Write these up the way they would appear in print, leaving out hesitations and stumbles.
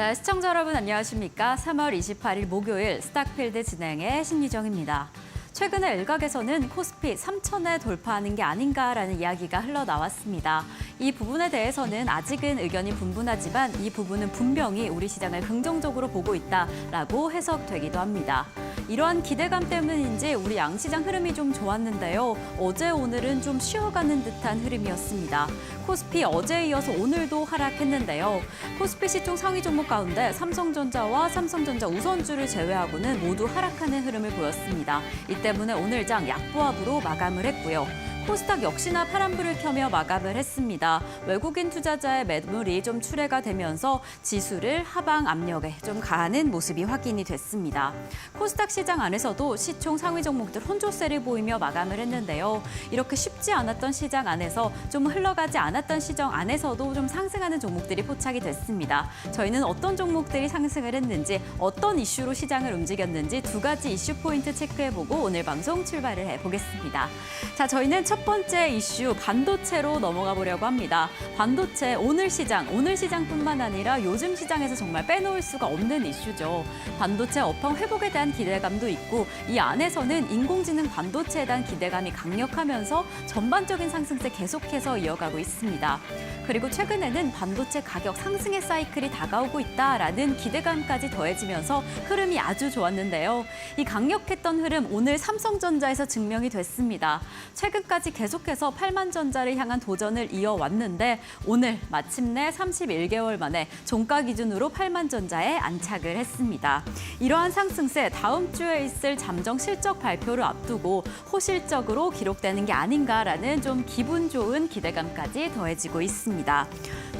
네, 시청자 여러분 안녕하십니까? 3월 28일 목요일 스탁필드 진행의 신유정입니다. 최근에 일각에서는 코스피 3,000에 돌파하는 게 아닌가라는 이야기가 흘러나왔습니다. 이 부분에 대해서는 아직은 의견이 분분하지만 이 부분은 분명히 우리 시장을 긍정적으로 보고 있다라고 해석되기도 합니다. 이러한 기대감 때문인지 우리 양시장 흐름이 좀 좋았는데요. 어제 오늘은 좀 쉬어가는 듯한 흐름이었습니다. 코스피 어제에 이어서 오늘도 하락했는데요. 코스피 시총 상위 종목 가운데 삼성전자와 삼성전자 우선주를 제외하고는 모두 하락하는 흐름을 보였습니다. 이 때문에 오늘 장 약보합으로 마감을 했고요. 코스닥 역시나 파란불을 켜며 마감을 했습니다. 외국인 투자자의 매물이 좀 출회가 되면서 지수를 하방 압력에 좀 가하는 모습이 확인이 됐습니다. 코스닥 시장 안에서도 시총 상위 종목들 혼조세를 보이며 마감을 했는데요. 이렇게 쉽지 않았던 시장 안에서 좀 흘러가지 않았던 시장 안에서도 좀 상승하는 종목들이 포착이 됐습니다. 저희는 어떤 종목들이 상승을 했는지, 어떤 이슈로 시장을 움직였는지 두 가지 이슈 포인트 체크해보고 오늘 방송 출발을 해보겠습니다. 자, 저희는 첫 번째 이슈 반도체로 넘어가 보려고 합니다. 반도체 오늘 시장뿐만 아니라 요즘 시장에서 정말 빼놓을 수가 없는 이슈죠. 반도체 업황 회복에 대한 기대감도 있고 이 안에서는 인공지능 반도체에 대한 기대감이 강력하면서 전반적인 상승세 계속해서 이어가고 있습니다. 그리고 최근에는 반도체 가격 상승의 사이클이 다가오고 있다라는 기대감까지 더해지면서 흐름이 아주 좋았는데요. 이 강력했던 흐름 오늘 삼성전자에서 증명이 됐습니다. 최근까지 계속해서 8만 전자를 향한 도전을 이어왔는데 오늘 마침내 31개월 만에 종가 기준으로 8만 전자에 안착을 했습니다. 이러한 상승세 다음 주에 있을 잠정 실적 발표를 앞두고 호실적으로 기록되는 게 아닌가라는 좀 기분 좋은 기대감까지 더해지고 있습니다.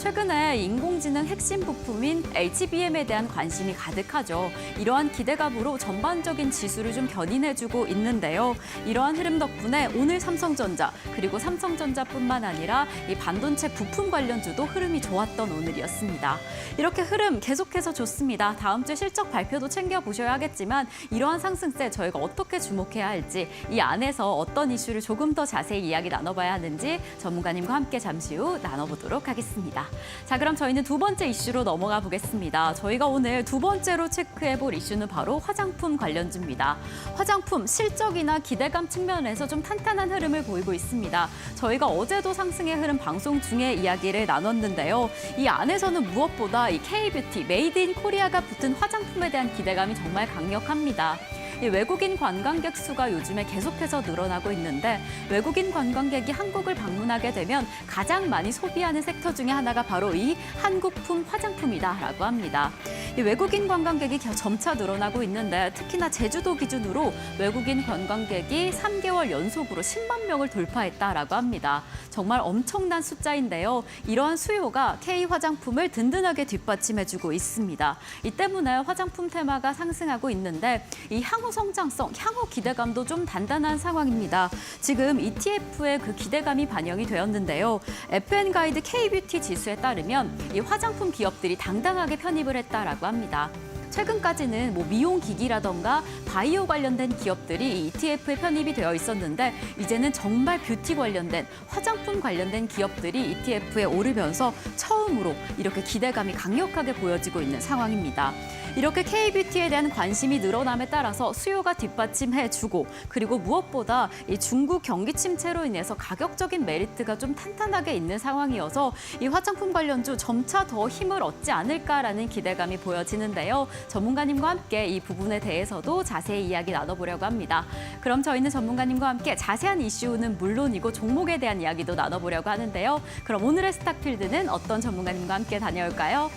최근에 인공지능 핵심 부품인 HBM에 대한 관심이 가득하죠. 이러한 기대감으로 전반적인 지수를 좀 견인해주고 있는데요. 이러한 흐름 덕분에 오늘 삼성전자 그리고 삼성전자뿐만 아니라 이 반도체 부품 관련주도 흐름이 좋았던 오늘이었습니다. 이렇게 흐름 계속해서 좋습니다. 다음 주 실적 발표도 챙겨보셔야 하겠지만 이러한 상승세 저희가 어떻게 주목해야 할지 이 안에서 어떤 이슈를 조금 더 자세히 이야기 나눠봐야 하는지 전문가님과 함께 잠시 후 나눠보도록 하겠습니다. 자, 그럼 저희는 두 번째 이슈로 넘어가 보겠습니다. 저희가 오늘 두 번째로 체크해볼 이슈는 바로 화장품 관련주입니다. 화장품 실적이나 기대감 측면에서 좀 탄탄한 흐름을 보이고 있습니다. 저희가 어제도 상승의 흐름 방송 중에 이야기를 나눴는데요. 이 안에서는 무엇보다 이 K뷰티, 메이드 인 코리아가 붙은 화장품에 대한 기대감이 정말 강력합니다. 외국인 관광객 수가 요즘에 계속해서 늘어나고 있는데 외국인 관광객이 한국을 방문하게 되면 가장 많이 소비하는 섹터 중에 하나가 바로 이 한국품 화장품이다라고 합니다. 외국인 관광객이 점차 늘어나고 있는데 특히나 제주도 기준으로 외국인 관광객이 3개월 연속으로 10만 명을 돌파했다라고 합니다. 정말 엄청난 숫자인데요. 이러한 수요가 K 화장품을 든든하게 뒷받침해주고 있습니다. 이 때문에 화장품 테마가 상승하고 있는데 이 향후 성장성, 향후 기대감도 좀 단단한 상황입니다. 지금 ETF에 그 기대감이 반영이 되었는데요. FN가이드 K뷰티 지수에 따르면 이 화장품 기업들이 당당하게 편입을 했다라고 합니다. 최근까지는 미용기기라던가 바이오 관련된 기업들이 이 ETF에 편입이 되어 있었는데 이제는 정말 뷰티 관련된 화장품 관련된 기업들이 ETF에 오르면서 처음으로 이렇게 기대감이 강력하게 보여지고 있는 상황입니다. 이렇게 K뷰티에 대한 관심이 늘어남에 따라서 수요가 뒷받침해주고 그리고 무엇보다 이 중국 경기 침체로 인해서 가격적인 메리트가 좀 탄탄하게 있는 상황이어서 이 화장품 관련주 점차 더 힘을 얻지 않을까라는 기대감이 보여지는데요. 전문가님과 함께 이 부분에 대해서도 자세히 이야기 나눠보려고 합니다. 그럼 저희는 전문가님과 함께 자세한 이슈는 물론이고 종목에 대한 이야기도 나눠보려고 하는데요. 그럼 오늘의 스탁필드는 어떤 전문가님과 함께 다녀올까요?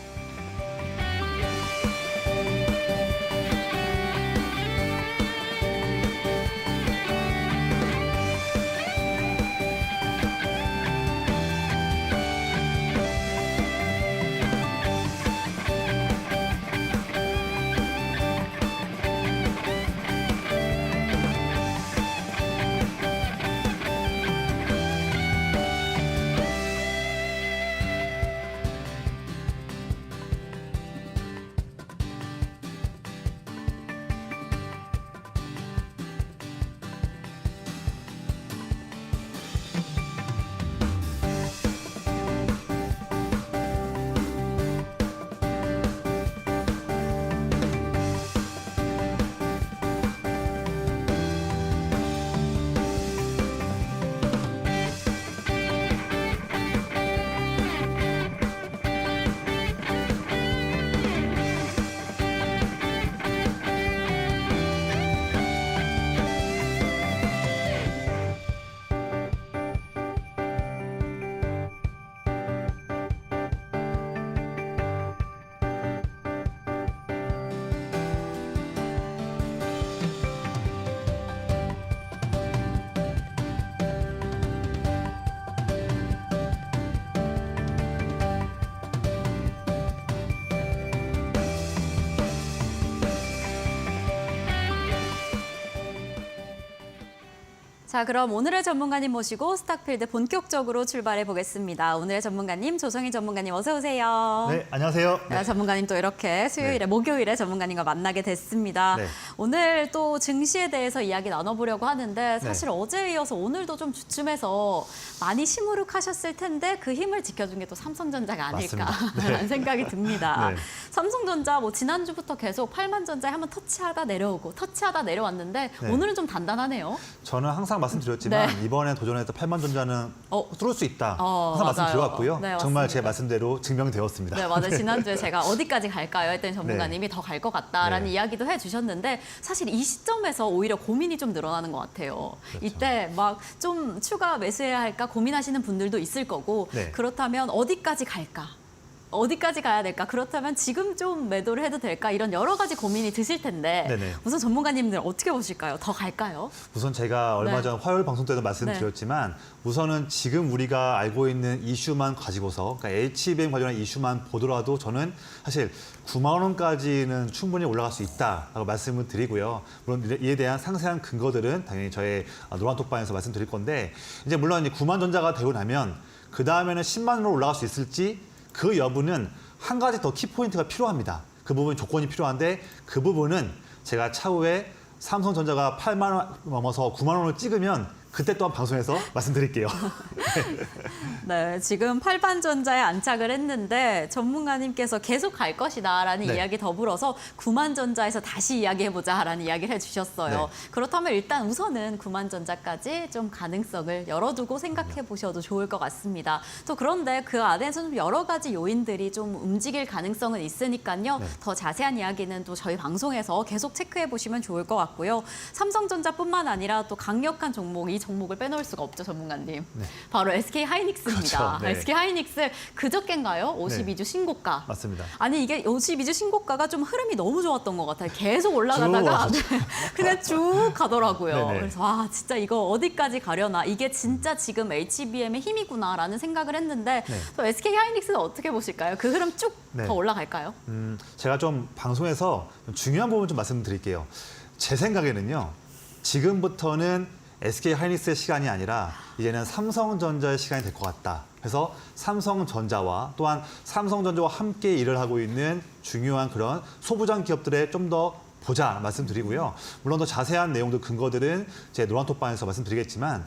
자, 그럼 오늘의 전문가님 모시고 스탁필드 본격적으로 출발해 보겠습니다. 오늘의 전문가님 조성희 전문가님 어서 오세요. 네, 안녕하세요. 네. 전문가님 또 이렇게 수요일에 목요일에 전문가님과 만나게 됐습니다. 네. 오늘 또 증시에 대해서 이야기 나눠보려고 하는데 사실 어제에 이어서 오늘도 좀 주춤해서 많이 시무룩하셨을 텐데 그 힘을 지켜준 게 또 삼성전자가 아닐까라는 생각이 듭니다. 네. 삼성전자 뭐 지난주부터 계속 8만 전자에 한번 터치하다 내려오고 터치하다 내려왔는데 오늘은 좀 단단하네요. 저는 항상 말씀드렸지만 이번에 도전했던 8만 전자는 뚫을 수 있다. 항상 말씀드려왔고요. 네, 정말 맞습니다. 제 말씀대로 증명되었습니다. 네, 맞아요. 지난주에 제가 어디까지 갈까요? 했더니 전문가님이 더 갈 것 같다라는 이야기도 해주셨는데 사실 이 시점에서 오히려 고민이 좀 늘어나는 것 같아요. 그렇죠. 이때 막 좀 추가 매수해야 할까 고민하시는 분들도 있을 거고 그렇다면 어디까지 갈까? 어디까지 가야 될까? 그렇다면 지금 좀 매도를 해도 될까? 이런 여러 가지 고민이 드실 텐데 우선 전문가님들 어떻게 보실까요? 더 갈까요? 우선 제가 얼마 전 화요일 방송 때도 말씀드렸지만 우선은 지금 우리가 알고 있는 이슈만 가지고서 그러니까 HBM 관련한 이슈만 보더라도 저는 사실 9만 원까지는 충분히 올라갈 수 있다라고 말씀을 드리고요. 물론 이에 대한 상세한 근거들은 당연히 저의 노란톡방에서 말씀드릴 건데 이제 물론 이제 9만 전자가 되고 나면 그 다음에는 10만 원으로 올라갈 수 있을지 그 여부는 한 가지 더 키포인트가 필요합니다. 그 부분 조건이 필요한데 그 부분은 제가 차후에 삼성전자가 8만 원 넘어서 9만 원을 찍으면 그때 또한 방송에서 말씀드릴게요. 네, 지금 8반전자에 안착을 했는데 전문가님께서 계속 갈 것이다라는 이야기 더불어서 9만전자에서 다시 이야기해보자라는 이야기를 해주셨어요. 그렇다면 일단 우선은 9만전자까지 좀 가능성을 열어두고 생각해 보셔도 좋을 것 같습니다. 또 그런데 그 안에서는 여러 가지 요인들이 좀 움직일 가능성은 있으니까요. 더 자세한 이야기는 또 저희 방송에서 계속 체크해 보시면 좋을 것 같고요. 삼성전자뿐만 아니라 또 강력한 종목, 이 종목을 빼놓을 수가 없죠, 전문가님. 바로 SK 하이닉스입니다. 그렇죠. SK 하이닉스 그저께인가요? 52주 신고가. 맞습니다. 아니 이게 52주 신고가가 좀 흐름이 너무 좋았던 것 같아요. 계속 올라가다가 그냥 쭉 가더라고요. 그래서 와 진짜 이거 어디까지 가려나. 이게 진짜 지금 HBM의 힘이구나라는 생각을 했는데 또 SK 하이닉스는 어떻게 보실까요? 그 흐름 쭉 더 올라갈까요? 제가 좀 방송에서 중요한 부분 좀 말씀드릴게요. 제 생각에는요. 지금부터는 SK 하이닉스의 시간이 아니라 이제는 삼성전자의 시간이 될 것 같다. 그래서 삼성전자와 또한 삼성전자와 함께 일을 하고 있는 중요한 그런 소부장 기업들의 좀 더 보자 말씀드리고요. 물론 더 자세한 내용들 근거들은 제 노란톡방에서 말씀드리겠지만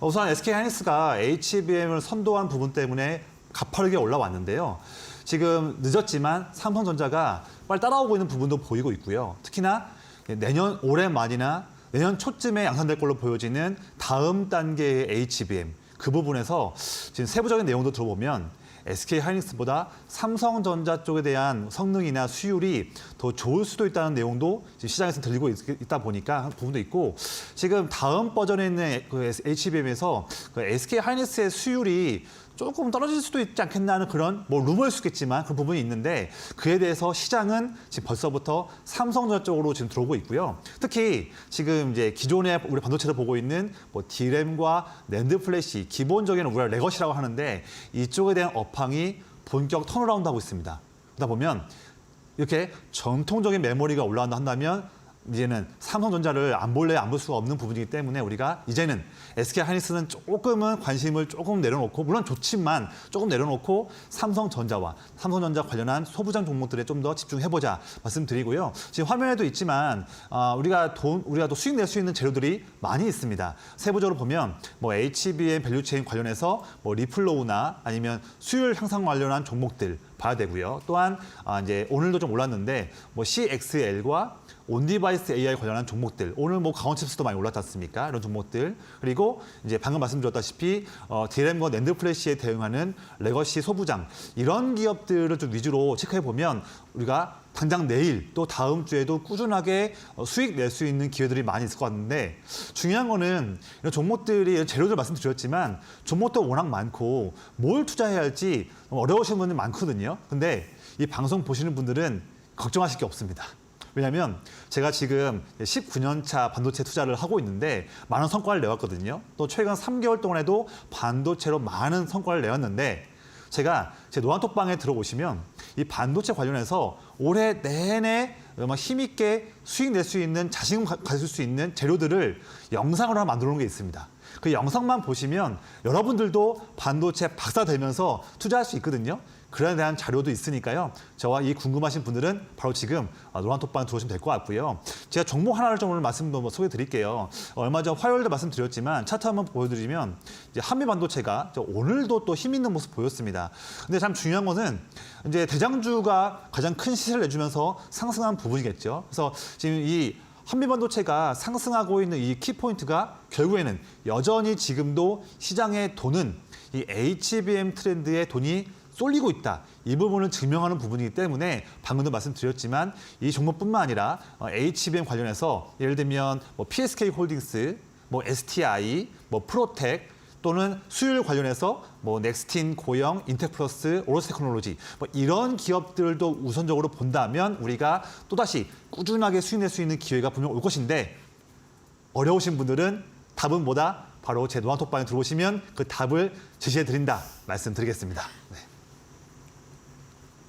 우선 SK 하이닉스가 HBM을 선도한 부분 때문에 가파르게 올라왔는데요. 지금 늦었지만 삼성전자가 빨리 따라오고 있는 부분도 보이고 있고요. 특히나 내년 올해 말이나 내년 초쯤에 양산될 걸로 보여지는 다음 단계의 HBM 그 부분에서 지금 세부적인 내용도 들어보면 SK 하이닉스보다 삼성전자 쪽에 대한 성능이나 수율이 더 좋을 수도 있다는 내용도 지금 시장에서 들리고 있다 보니까 한 부분도 있고 지금 다음 버전에 있는 그 HBM에서 그 SK 하이닉스의 수율이 조금 떨어질 수도 있지 않겠나 하는 그런 뭐 루머일 수 있겠지만 그런 부분이 있는데 그에 대해서 시장은 지금 벌써부터 삼성전자 쪽으로 지금 들어오고 있고요. 특히 지금 이제 기존의 우리 반도체를 보고 있는 뭐 D램과 낸드 플래시 기본적인 우리가 레거시라고 하는데 이쪽에 대한 업황이 본격 턴어라운드 하고 있습니다. 그러다 보면 이렇게 전통적인 메모리가 올라간다 한다면 이제는 삼성전자를 안 볼래 안 볼 수가 없는 부분이기 때문에 우리가 이제는 SK 하이닉스는 조금은 관심을 조금 내려놓고 물론 좋지만 조금 내려놓고 삼성전자와 삼성전자 관련한 소부장 종목들에 좀 더 집중해보자 말씀드리고요. 지금 화면에도 있지만 우리가 또 수익 낼 수 있는 재료들이 많이 있습니다. 세부적으로 보면 뭐 HBM 밸류체인 관련해서 뭐 리플로우나 아니면 수율 향상 관련한 종목들 봐야 되고요. 또한 이제 오늘도 좀 올랐는데 뭐 CXL과 온디바이스 AI 관련한 종목들 오늘 뭐 강원칩스도 많이 올랐지 않습니까? 이런 종목들 그리고 이제 방금 말씀드렸다시피 D램과 낸드 플래시에 대응하는 레거시 소부장 이런 기업들을 좀 위주로 체크해 보면 우리가 당장 내일 또 다음 주에도 꾸준하게 수익 낼 수 있는 기회들이 많이 있을 것 같은데 중요한 거는 이런 종목들이 재료들 말씀드렸지만 종목도 워낙 많고 뭘 투자해야 할지 어려우신 분들 많거든요. 근데 이 방송 보시는 분들은 걱정하실 게 없습니다. 왜냐하면 제가 지금 19년 차 반도체 투자를 하고 있는데 많은 성과를 내왔거든요. 또 최근 3개월 동안에도 반도체로 많은 성과를 내왔는데 제가 제 노란톡방에 들어오시면 이 반도체 관련해서 올해 내내 막 힘있게 수익 낼 수 있는 자신감 가질 수 있는 재료들을 영상으로 하나 만들어 놓은 게 있습니다. 그 영상만 보시면 여러분들도 반도체 박사 되면서 투자할 수 있거든요. 그에 대한 자료도 있으니까요. 저와 이 궁금하신 분들은 바로 지금 노란톡방 들어오시면 될 것 같고요. 제가 종목 하나를 좀 오늘 말씀도 소개해 드릴게요. 얼마 전 화요일도 말씀드렸지만 차트 한번 보여드리면 이제 한미 반도체가 오늘도 또 힘 있는 모습 보였습니다. 근데 참 중요한 거는 이제 대장주가 가장 큰 시세를 내주면서 상승한 부분이겠죠. 그래서 지금 이 한미 반도체가 상승하고 있는 이 키포인트가 결국에는 여전히 지금도 시장의 돈은 이 HBM 트렌드의 돈이 쏠리고 있다. 이 부분을 증명하는 부분이기 때문에 방금도 말씀드렸지만 이 종목뿐만 아니라 HBM 관련해서 예를 들면 뭐 PSK 홀딩스, 뭐 STI, 뭐 프로텍 또는 수율 관련해서 뭐 넥스틴, 고영, 인텍플러스, 오로스 테크놀로지 뭐 이런 기업들도 우선적으로 본다면 우리가 또다시 꾸준하게 수익 낼 수 있는 기회가 분명 올 것인데 어려우신 분들은 답은 뭐다? 바로 제 노란톡방에 들어오시면 그 답을 제시해 드린다 말씀드리겠습니다. 네.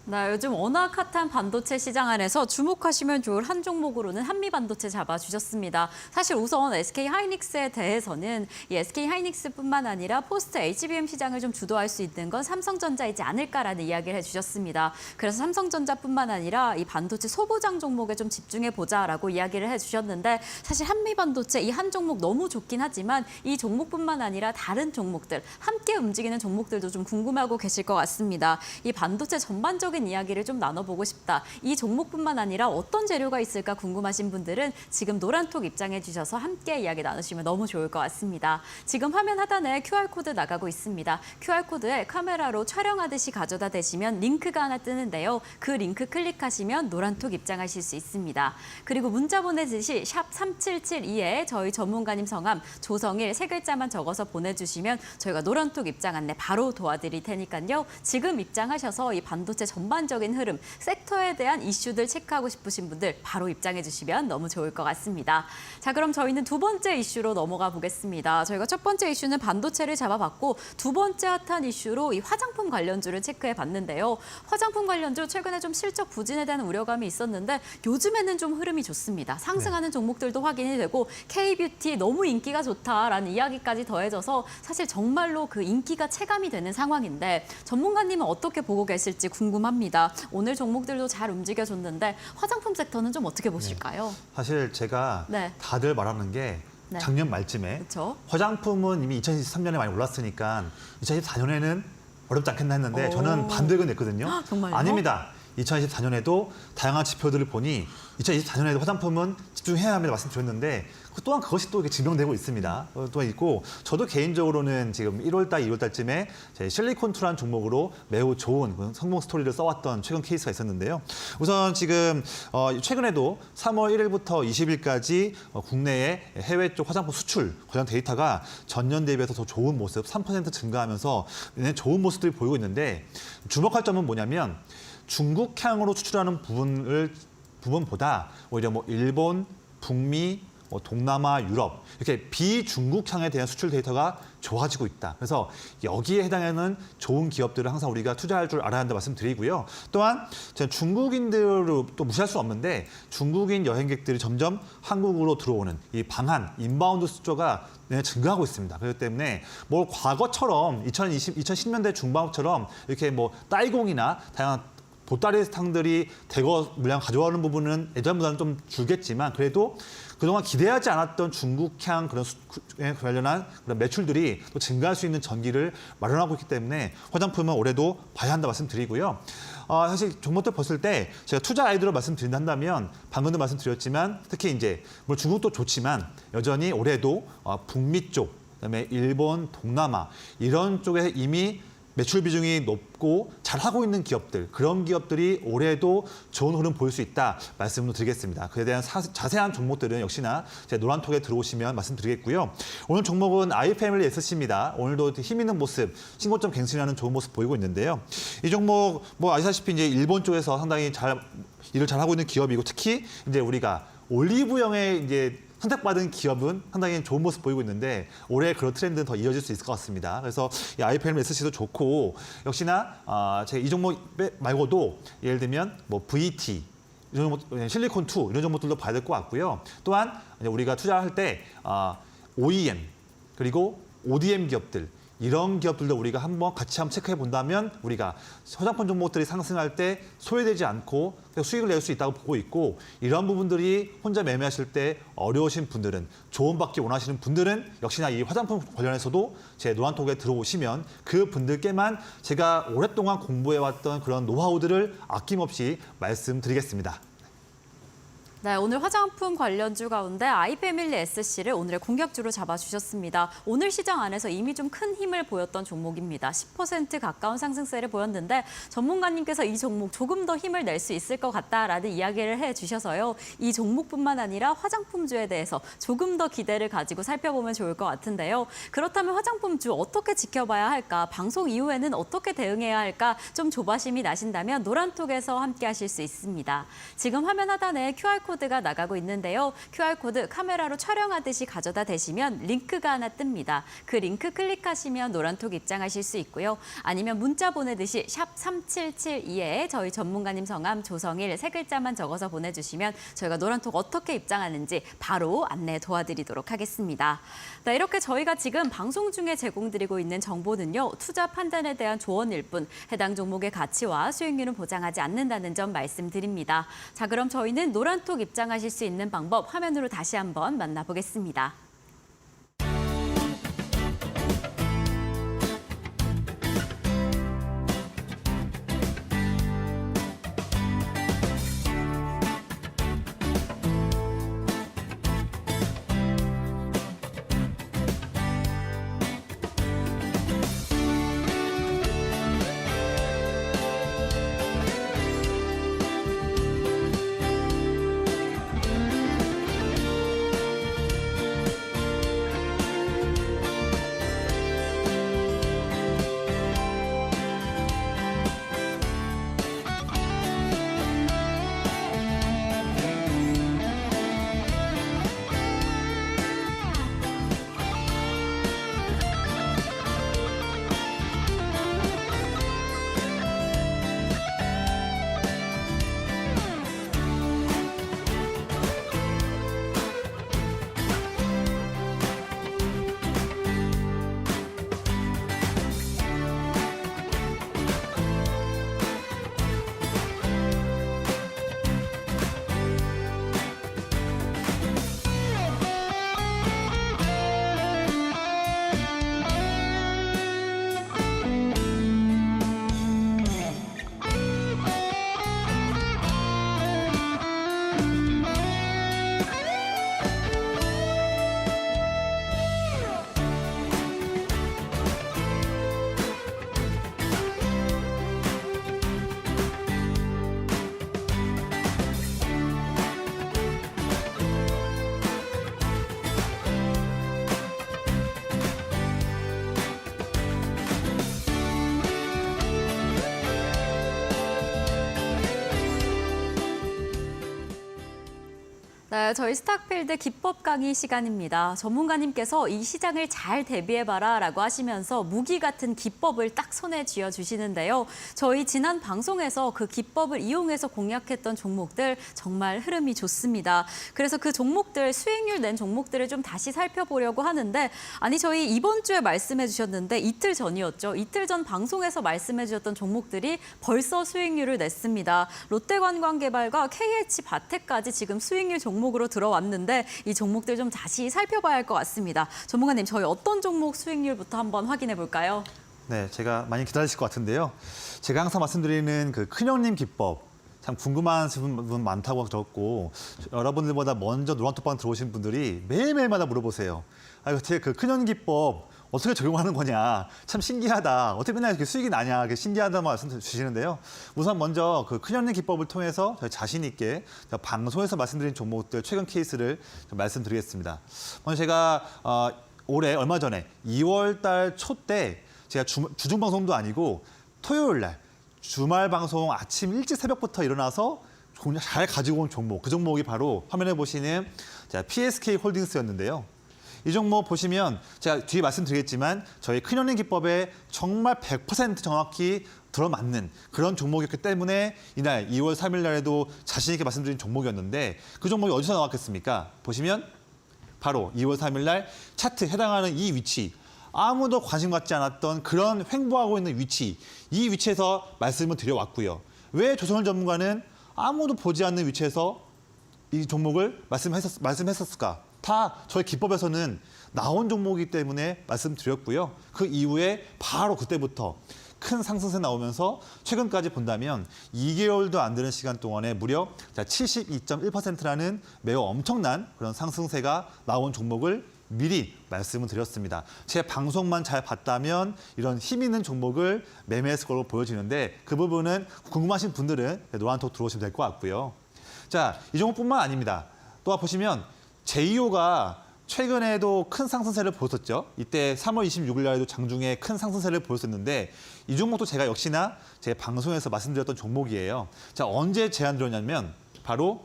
네, 요즘 워낙 핫한 반도체 시장 안에서 주목하시면 좋을 한 종목으로는 한미 반도체 잡아주셨습니다. 사실 우선 SK 하이닉스에 대해서는 이 SK 하이닉스뿐만 아니라 포스트 HBM 시장을 좀 주도할 수 있는 건 삼성전자이지 않을까라는 이야기를 해주셨습니다. 그래서 삼성전자뿐만 아니라 이 반도체 소부장 종목에 좀 집중해 보자라고 이야기를 해주셨는데 사실 한미 반도체 이 한 종목 너무 좋긴 하지만 이 종목뿐만 아니라 다른 종목들 함께 움직이는 종목들도 좀 궁금하고 계실 것 같습니다. 이 반도체 전반적인 이야기를 좀 나눠보고 싶다. 이 종목뿐만 아니라 어떤 재료가 있을까 궁금하신 분들은 지금 노란톡 입장해 주셔서 함께 이야기 나누시면 너무 좋을 것 같습니다. 지금 화면 하단에 QR코드 나가고 있습니다. QR코드에 카메라로 촬영하듯이 가져다 대시면 링크가 하나 뜨는데요. 그 링크 클릭하시면 노란톡 입장하실 수 있습니다. 그리고 문자 보내듯이 샵 3772에 저희 전문가님 성함 조성일 세 글자만 적어서 보내주시면 저희가 노란톡 입장 안내 바로 도와드릴 테니까요. 지금 입장하셔서 이 반도체 전반적인 흐름, 섹터에 대한 이슈들 체크하고 싶으신 분들 바로 입장해 주시면 너무 좋을 것 같습니다. 자, 그럼 저희는 두 번째 이슈로 넘어가 보겠습니다. 저희가 첫 번째 이슈는 반도체를 잡아봤고 두 번째 핫한 이슈로 이 화장품 관련주를 체크해 봤는데요. 화장품 관련주 최근에 좀 실적 부진에 대한 우려감이 있었는데 요즘에는 좀 흐름이 좋습니다. 상승하는 종목들도 확인이 되고 K뷰티 너무 인기가 좋다라는 이야기까지 더해져서 사실 정말로 그 인기가 체감이 되는 상황인데 전문가님은 어떻게 보고 계실지 궁금합니다. 오늘 종목들도 잘 움직여줬는데 화장품 섹터는 좀 어떻게 보실까요? 사실 제가 네. 다들 말하는 게 네. 작년 말쯤에 그렇죠. 화장품은 이미 2023년에 많이 올랐으니까 2024년에는 어렵지 않겠나 했는데 저는 반대 의견 냈거든요. 정말요? 아닙니다. 2024년에도 다양한 지표들을 보니 2024년에도 화장품은 집중해야 합니다 말씀드렸는데 또한 그것이 또 이렇게 증명되고 있습니다. 또 있고 저도 개인적으로는 지금 1월달, 2월달쯤에 실리콘투라는 종목으로 매우 좋은 성공 스토리를 써왔던 최근 케이스가 있었는데요. 우선 지금 최근에도 3월 1일부터 20일까지 국내의 해외 쪽 화장품 수출 관련 데이터가 전년 대비해서 더 좋은 모습 3% 증가하면서 좋은 모습들이 보이고 있는데 주목할 점은 뭐냐면 중국향으로 추출하는 부분보다 오히려 뭐 일본, 북미, 동남아, 유럽 이렇게 비중국향에 대한 수출 데이터가 좋아지고 있다. 그래서 여기에 해당하는 좋은 기업들을 항상 우리가 투자할 줄 알아야 한다 말씀드리고요. 또한 중국인들을 또 무시할 수 없는데 중국인 여행객들이 점점 한국으로 들어오는 이 방한, 인바운드 숫자가 증가하고 있습니다. 그렇기 때문에 뭐 과거처럼 2010년대 중반처럼 이렇게 뭐 따이공이나 다양한 보따리 상들이 대거 물량 가져오는 부분은 예전보다는 좀 줄겠지만 그래도 그동안 기대하지 않았던 중국향 그런 관련한 그런 매출들이 또 증가할 수 있는 전기를 마련하고 있기 때문에 화장품은 올해도 봐야 한다 말씀드리고요. 사실 종목들 봤을 때 제가 투자 아이디어로 말씀드린다 한다면 방금도 말씀드렸지만 특히 이제 뭐 중국도 좋지만 여전히 올해도 북미 쪽, 그다음에 일본, 동남아 이런 쪽에 이미 매출 비중이 높고 잘하고 있는 기업들, 그런 기업들이 올해도 좋은 흐름 보일 수 있다 말씀을 드리겠습니다. 그에 대한 자세한 종목들은 역시나 제 노란톡에 들어오시면 말씀드리겠고요. 오늘 종목은 아이패밀리 SC입니다. 오늘도 힘 있는 모습, 신고점 갱신하는 좋은 모습 보이고 있는데요. 이 종목 뭐 아시다시피 이제 일본 쪽에서 상당히 일을 잘하고 있는 기업이고 특히 이제 우리가 올리브영의 이제 선택받은 기업은 상당히 좋은 모습 보이고 있는데 올해 그런 트렌드는 더 이어질 수 있을 것 같습니다. 그래서 이 IPM SC도 좋고 역시나 제가 이 종목 말고도 예를 들면 뭐 VT 이런 종목, 실리콘2 이런 종목들도 봐야 될 것 같고요. 또한 우리가 투자할 때 OEM 그리고 ODM 기업들 이런 기업들도 우리가 같이 한번 체크해 본다면 우리가 화장품 종목들이 상승할 때 소외되지 않고 수익을 낼 수 있다고 보고 있고 이런 부분들이 혼자 매매하실 때 어려우신 분들은 조언받기 원하시는 분들은 역시나 이 화장품 관련해서도 제 노란톡에 들어오시면 그 분들께만 제가 오랫동안 공부해왔던 그런 노하우들을 아낌없이 말씀드리겠습니다. 네, 오늘 화장품 관련주 가운데 아이패밀리 SC를 오늘의 공격주로 잡아주셨습니다. 오늘 시장 안에서 이미 좀 큰 힘을 보였던 종목입니다. 10% 가까운 상승세를 보였는데 전문가님께서 이 종목 조금 더 힘을 낼 수 있을 것 같다라는 이야기를 해주셔서요. 이 종목뿐만 아니라 화장품주에 대해서 조금 더 기대를 가지고 살펴보면 좋을 것 같은데요. 그렇다면 화장품주 어떻게 지켜봐야 할까? 방송 이후에는 어떻게 대응해야 할까? 좀 조바심이 나신다면 노란톡에서 함께 하실 수 있습니다. 지금 화면 하단에 QR코드가 나가고 있는데요. QR코드 카메라로 촬영하듯이 가져다 대시면 링크가 하나 뜹니다. 그 링크 클릭하시면 노란톡 입장하실 수 있고요. 아니면 문자 보내듯이 샵 3772에 저희 전문가님 성함 조성일 세 글자만 적어서 보내주시면 저희가 노란톡 어떻게 입장하는지 바로 안내 도와드리도록 하겠습니다. 네, 이렇게 저희가 지금 방송 중에 제공드리고 있는 정보는요. 투자 판단에 대한 조언일 뿐 해당 종목의 가치와 수익률은 보장하지 않는다는 점 말씀드립니다. 자, 그럼 저희는 노란톡 입장하실 수 있는 방법 화면으로 다시 한번 만나보겠습니다. 네, 저희 스탁필드 기법 강의 시간입니다. 전문가님께서 이 시장을 잘 대비해봐라라고 하시면서 무기 같은 기법을 딱 손에 쥐어주시는데요. 저희 지난 방송에서 그 기법을 이용해서 공략했던 종목들 정말 흐름이 좋습니다. 그래서 그 종목들, 수익률 낸 종목들을 좀 다시 살펴보려고 하는데 아니 저희 이번 주에 말씀해 주셨는데 이틀 전이었죠. 이틀 전 방송에서 말씀해 주셨던 종목들이 벌써 수익률을 냈습니다. 롯데관광개발과 KH바텍까지 지금 수익률 종목으로 들어왔는데 이 종목들 좀 다시 살펴봐야 할 것 같습니다. 전문가님, 저희 어떤 종목 수익률부터 한번 확인해 볼까요? 네, 제가 많이 기다리실 것 같은데요. 제가 항상 말씀드리는 그 큰형님 기법 참 궁금한 분 많다고 들었고 여러분들보다 먼저 노란톡방 들어오신 분들이 매일매일마다 물어보세요. 아, 제가 그 큰형님 기법 어떻게 적용하는 거냐. 참 신기하다. 어떻게 맨날 이렇게 수익이 나냐. 그게 신기하다는 말씀 주시는데요. 우선 먼저 그 큰형님 기법을 통해서 저희 자신 있게 방송에서 말씀드린 종목들 최근 케이스를 말씀드리겠습니다. 먼저 제가 올해 얼마 전에 2월 달 초 때 제가 주중 방송도 아니고 토요일 날 주말 방송 아침 일찍 새벽부터 일어나서 잘 가지고 온 종목, 그 종목이 바로 화면에 보시는 자, PSK 홀딩스였는데요. 이 종목 보시면 제가 뒤에 말씀드리겠지만 저희 큰현인 기법에 정말 100% 정확히 들어맞는 그런 종목이었기 때문에 이날 2월 3일 날에도 자신 있게 말씀드린 종목이었는데 그 종목이 어디서 나왔겠습니까? 보시면 바로 2월 3일 날 차트 해당하는 이 위치, 아무도 관심 갖지 않았던 그런 횡보하고 있는 위치, 이 위치에서 말씀을 드려왔고요. 왜 조선을 전문가는 아무도 보지 않는 위치에서 이 종목을 말씀했었을까? 다 저희 기법에서는 나온 종목이기 때문에 말씀드렸고요. 그 이후에 바로 그때부터 큰 상승세 나오면서 최근까지 본다면 2개월도 안 되는 시간 동안에 무려 72.1%라는 매우 엄청난 그런 상승세가 나온 종목을 미리 말씀을 드렸습니다. 제 방송만 잘 봤다면 이런 힘 있는 종목을 매매했을 걸로 보여지는데 그 부분은 궁금하신 분들은 노란톡 들어오시면 될 것 같고요. 자, 이 종목뿐만 아닙니다. 또 보시면 제이오가 최근에도 큰 상승세를 보였었죠. 이때 3월 26일 날에도 장중에 큰 상승세를 보였었는데 이 종목도 제가 역시나 제 방송에서 말씀드렸던 종목이에요. 자, 언제 제안드렸냐면 바로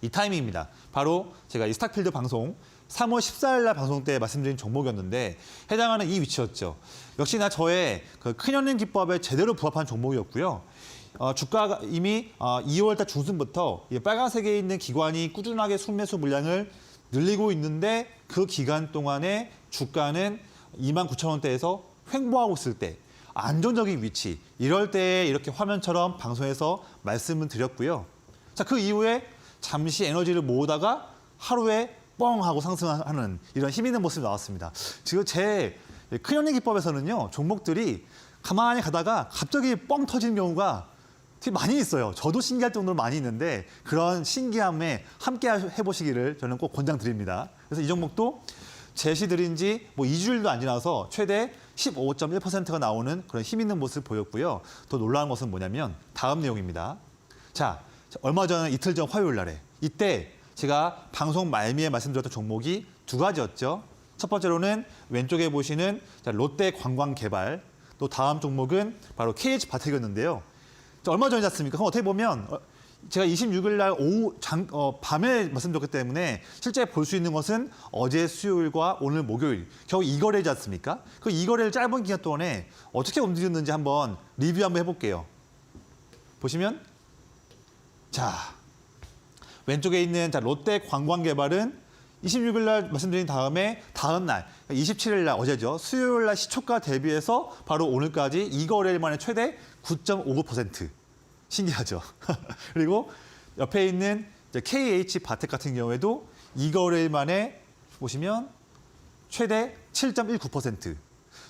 이 타이밍입니다. 바로 제가 이 스탁필드 방송 3월 14일 날 방송 때 말씀드린 종목이었는데 해당하는 이 위치였죠. 역시나 저의 그 큰현인 기법에 제대로 부합한 종목이었고요. 주가가 이미 2월 달 중순부터 이 빨간색에 있는 기관이 꾸준하게 순매수 물량을 늘리고 있는데 그 기간 동안에 주가는 29,000원대에서 횡보하고 있을 때 안정적인 위치, 이럴 때에 이렇게 화면처럼 방송에서 말씀을 드렸고요. 자, 그 이후에 잠시 에너지를 모으다가 하루에 뻥 하고 상승하는 이런 힘 있는 모습이 나왔습니다. 지금 제 큰현인 기법에서는요, 종목들이 가만히 가다가 갑자기 뻥 터지는 경우가 되게 많이 있어요. 저도 신기할 정도로 많이 있는데 그런 신기함에 함께 해보시기를 저는 꼭 권장드립니다. 그래서 이 종목도 제시드린 지 뭐 2주일도 안 지나서 최대 15.1%가 나오는 그런 힘 있는 모습을 보였고요. 더 놀라운 것은 뭐냐면 다음 내용입니다. 자, 얼마 전 이틀 전 화요일 날에 이때 제가 방송 말미에 말씀드렸던 종목이 두 가지였죠. 첫 번째로는 왼쪽에 보시는 롯데관광개발, 또 다음 종목은 바로 KH바텍이었는데요. 얼마 전이지 않습니까? 그럼 어떻게 보면 제가 26일 날 오후 밤에 말씀드렸기 때문에 실제 볼 수 있는 것은 어제 수요일과 오늘 목요일 겨우 이 거래이지 않습니까? 그 이 거래를 짧은 기간 동안에 어떻게 움직였는지 한번 리뷰 한번 해볼게요. 보시면 자, 왼쪽에 있는 롯데관광개발은 26일 날 말씀드린 다음에 다음 날 27일 날 어제죠. 수요일 날 시초가 대비해서 바로 오늘까지 이 거래일 만에 최대 9.59%. 신기하죠. 그리고 옆에 있는 KH바텍 같은 경우에도 이 거래일 만에 보시면 최대 7.19%.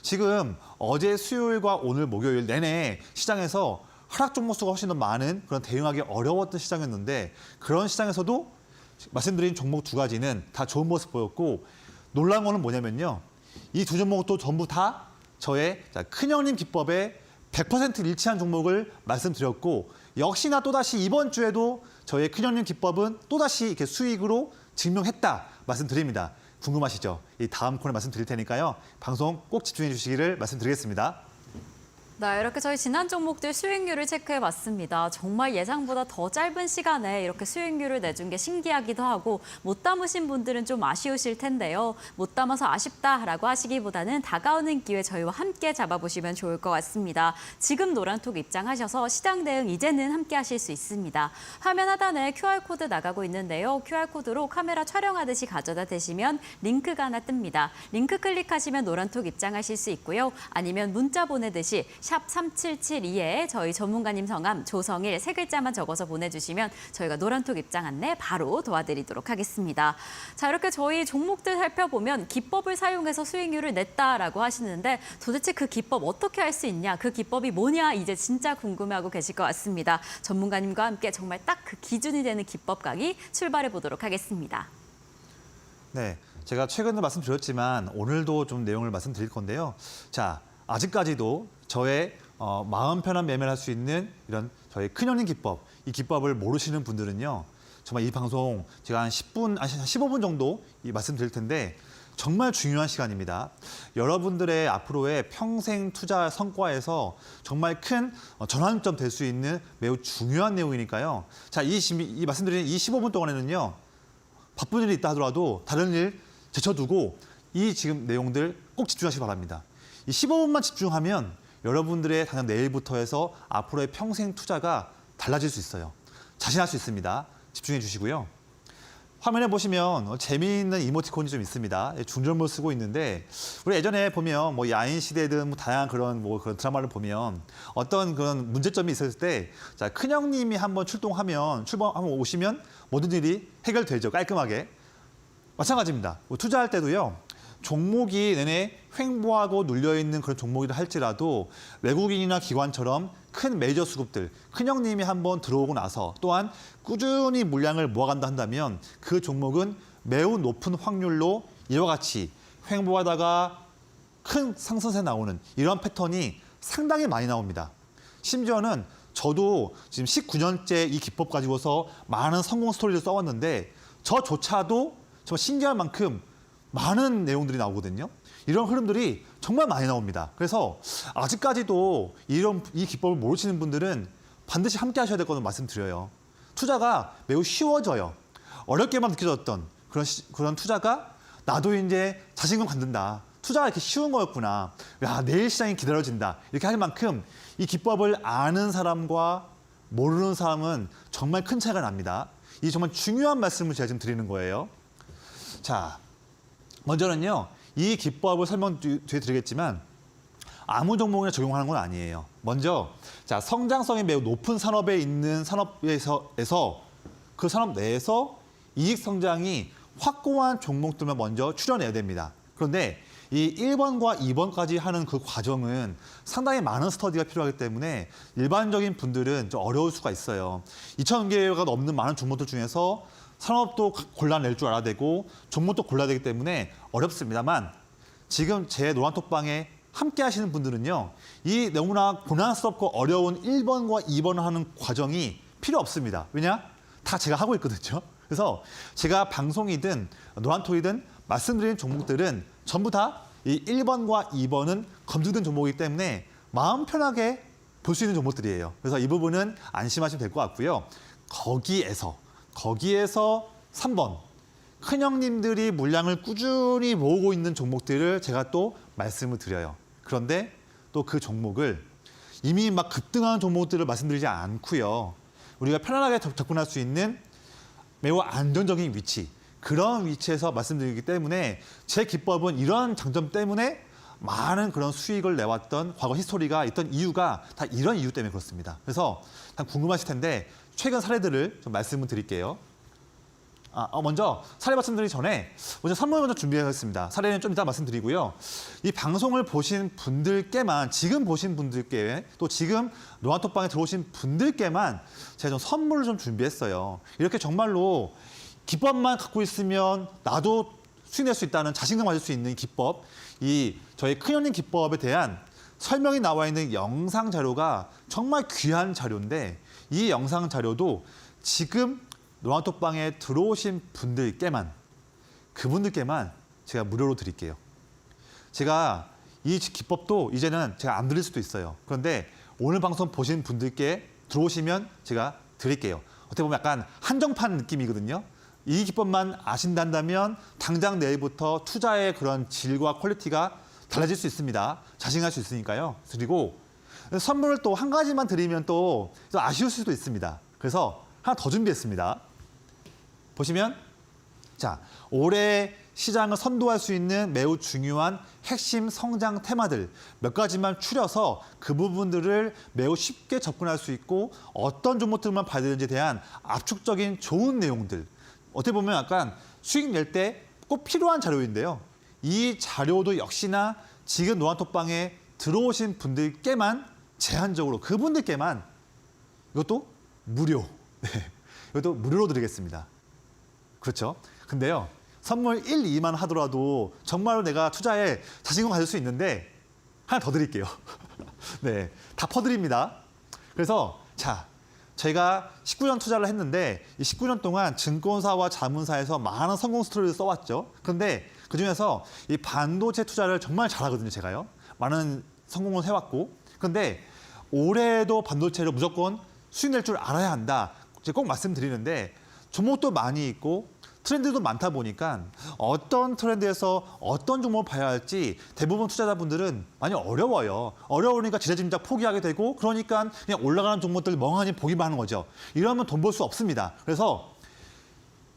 지금 어제 수요일과 오늘 목요일 내내 시장에서 하락 종목 수가 훨씬 더 많은 그런 대응하기 어려웠던 시장이었는데 그런 시장에서도 말씀드린 종목 두 가지는 다 좋은 모습 보였고 놀라운 거는 뭐냐면요. 이 두 종목도 전부 다 저의 큰형님 기법에 100% 일치한 종목을 말씀드렸고 역시나 또다시 이번 주에도 저의 큰형님 기법은 또다시 이렇게 수익으로 증명했다 말씀드립니다. 궁금하시죠? 이 다음 코너에 말씀드릴 테니까요. 방송 꼭 집중해 주시기를 말씀드리겠습니다. 네, 이렇게 저희 지난 종목들 수익률을 체크해봤습니다. 정말 예상보다 더 짧은 시간에 이렇게 수익률을 내준 게 신기하기도 하고 못 담으신 분들은 좀 아쉬우실 텐데요. 못 담아서 아쉽다라고 하시기보다는 다가오는 기회 저희와 함께 잡아보시면 좋을 것 같습니다. 지금 노란톡 입장하셔서 시장 대응 이제는 함께 하실 수 있습니다. 화면 하단에 QR코드 나가고 있는데요. QR코드로 카메라 촬영하듯이 가져다 대시면 링크가 하나 뜹니다. 링크 클릭하시면 노란톡 입장하실 수 있고요. 아니면 문자 보내듯이 샵 3772에 저희 전문가님 성함 조성일 세 글자만 적어서 보내주시면 저희가 노란톡 입장 안내 바로 도와드리도록 하겠습니다. 자, 이렇게 저희 종목들 살펴보면 기법을 사용해서 수익률을 냈다라고 하시는데 도대체 그 기법 어떻게 할 수 있냐, 그 기법이 뭐냐 이제 진짜 궁금해하고 계실 것 같습니다. 전문가님과 함께 정말 딱 그 기준이 되는 기법 강의 출발해 보도록 하겠습니다. 네, 제가 최근에 말씀드렸지만 오늘도 좀 내용을 말씀드릴 건데요. 자, 아직까지도 저의 마음 편한 매매를 할 수 있는 이런 저의 큰형님 기법, 이 기법을 모르시는 분들은요. 정말 이 방송 제가 한 10분, 15분 정도 말씀드릴 텐데 정말 중요한 시간입니다. 여러분들의 앞으로의 평생 투자 성과에서 정말 큰 전환점 될 수 있는 매우 중요한 내용이니까요. 자, 이 말씀드린 이 15분 동안에는요. 바쁜 일이 있다 하더라도 다른 일 제쳐두고 이 지금 내용들 꼭 집중하시기 바랍니다. 이 15분만 집중하면 여러분들의 당장 내일부터 해서 앞으로의 평생 투자가 달라질 수 있어요. 자신할 수 있습니다. 집중해 주시고요. 화면에 보시면 재미있는 이모티콘이 좀 있습니다. 중절모를 쓰고 있는데 우리 예전에 보면 뭐 야인 시대든 뭐 다양한 그런 드라마를 보면 어떤 그런 문제점이 있었을 때 자, 큰형님이 한번 출동하면 한번 오시면 모든 일이 해결되죠. 깔끔하게. 마찬가지입니다. 뭐 투자할 때도요. 종목이 내내 횡보하고 눌려있는 그런 종목이라 할지라도 외국인이나 기관처럼 큰 메이저 수급들, 큰형님이 한번 들어오고 나서 또한 꾸준히 물량을 모아간다 한다면 그 종목은 매우 높은 확률로 이와 같이 횡보하다가 큰 상승세 나오는 이런 패턴이 상당히 많이 나옵니다. 심지어는 저도 지금 19년째 이 기법 가지고서 많은 성공 스토리를 써왔는데 저조차도 정말 신기할 만큼 많은 내용들이 나오거든요. 이런 흐름들이 정말 많이 나옵니다. 그래서 아직까지도 이 기법을 모르시는 분들은 반드시 함께 하셔야 될 거는 말씀드려요. 투자가 매우 쉬워져요. 어렵게만 느껴졌던 그런 투자가 나도 이제 자신감 갖는다. 투자가 이렇게 쉬운 거였구나. 야, 내일 시장이 기다려진다. 이렇게 할 만큼 이 기법을 아는 사람과 모르는 사람은 정말 큰 차이가 납니다. 이 정말 중요한 말씀을 제가 지금 드리는 거예요. 자, 먼저는요. 이 기법을 설명 뒤에 드리겠지만 아무 종목이나 적용하는 건 아니에요. 먼저 자, 성장성이 매우 높은 산업에 있는 산업에서 그 산업 내에서 이익 성장이 확고한 종목들만 먼저 추려내야 됩니다. 그런데 이 1번과 2번까지 하는 그 과정은 상당히 많은 스터디가 필요하기 때문에 일반적인 분들은 좀 어려울 수가 있어요. 2,000개가 넘는 많은 종목들 중에서 산업도 골라낼 줄 알아야 되고 종목도 골라야 되기 때문에 어렵습니다만 지금 제 노란톡방에 함께 하시는 분들은요. 이 너무나 고난스럽고 어려운 1번과 2번을 하는 과정이 필요 없습니다. 왜냐? 다 제가 하고 있거든요. 그래서 제가 방송이든 노란톡이든 말씀드린 종목들은 전부 다 이 1번과 2번은 검증된 종목이기 때문에 마음 편하게 볼 수 있는 종목들이에요. 그래서 이 부분은 안심하시면 될 것 같고요. 거기에서 3번 큰형님들이 물량을 꾸준히 모으고 있는 종목들을 제가 또 말씀을 드려요. 그런데 또 그 종목을 이미 막 급등하는 종목들을 말씀드리지 않고요. 우리가 편안하게 접근할 수 있는 매우 안정적인 위치, 그런 위치에서 말씀드리기 때문에 제 기법은 이런 장점 때문에 많은 그런 수익을 내왔던 과거 히스토리가 있던 이유가 다 이런 이유 때문에 그렇습니다. 그래서 궁금하실 텐데 최근 사례들을 좀 말씀을 드릴게요. 먼저 사례 말씀드리기 전에 먼저 선물 먼저 준비하겠습니다. 사례는 좀 이따 말씀드리고요. 이 방송을 보신 분들께만, 지금 보신 분들께, 또 지금 노안톡방에 들어오신 분들께만 제가 좀 선물을 좀 준비했어요. 이렇게 정말로 기법만 갖고 있으면 나도 수익 낼 수 있다는 자신감 가질 수 있는 기법, 이 저희 큰형님 기법에 대한 설명이 나와 있는 영상 자료가 정말 귀한 자료인데 이 영상 자료도 지금 노안톡방에 들어오신 그분들께만 제가 무료로 드릴게요. 제가 이 기법도 이제는 제가 안 드릴 수도 있어요. 그런데 오늘 방송 보신 분들께 들어오시면 제가 드릴게요. 어떻게 보면 약간 한정판 느낌이거든요. 이 기법만 아신다면 당장 내일부터 투자의 그런 질과 퀄리티가 달라질 수 있습니다. 자신할 수 있으니까요. 그리고 선물을 또 한 가지만 드리면 또 아쉬울 수도 있습니다. 그래서 하나 더 준비했습니다. 보시면 자, 올해 시장을 선도할 수 있는 매우 중요한 핵심 성장 테마들 몇 가지만 추려서 그 부분들을 매우 쉽게 접근할 수 있고 어떤 종목들만 봐야 되는지에 대한 압축적인 좋은 내용들, 어떻게 보면 약간 수익 낼 때 꼭 필요한 자료인데요. 이 자료도 역시나 지금 노안톡방에 들어오신 분들께만 제한적으로 그분들께만 이것도 무료, 이것도 무료로 드리겠습니다. 그렇죠? 근데요, 선물 1, 2만 하더라도 정말로 내가 투자에 자신감 가질 수 있는데 하나 더 드릴게요. 네, 다 퍼드립니다. 그래서 자, 제가 19년 투자를 했는데 이 19년 동안 증권사와 자문사에서 많은 성공 스토리를 써왔죠. 그런데 그중에서 이 반도체 투자를 정말 잘하거든요, 제가요. 많은 성공을 해왔고. 그런데 올해도 반도체를 무조건 수익 낼 줄 알아야 한다. 제가 꼭 말씀드리는데 종목도 많이 있고 트렌드도 많다 보니까 어떤 트렌드에서 어떤 종목을 봐야 할지 대부분 투자자분들은 많이 어려워요. 어려우니까 지레짐작 포기하게 되고 그러니까 그냥 올라가는 종목들 멍하니 보기만 하는 거죠. 이러면 돈 벌 수 없습니다. 그래서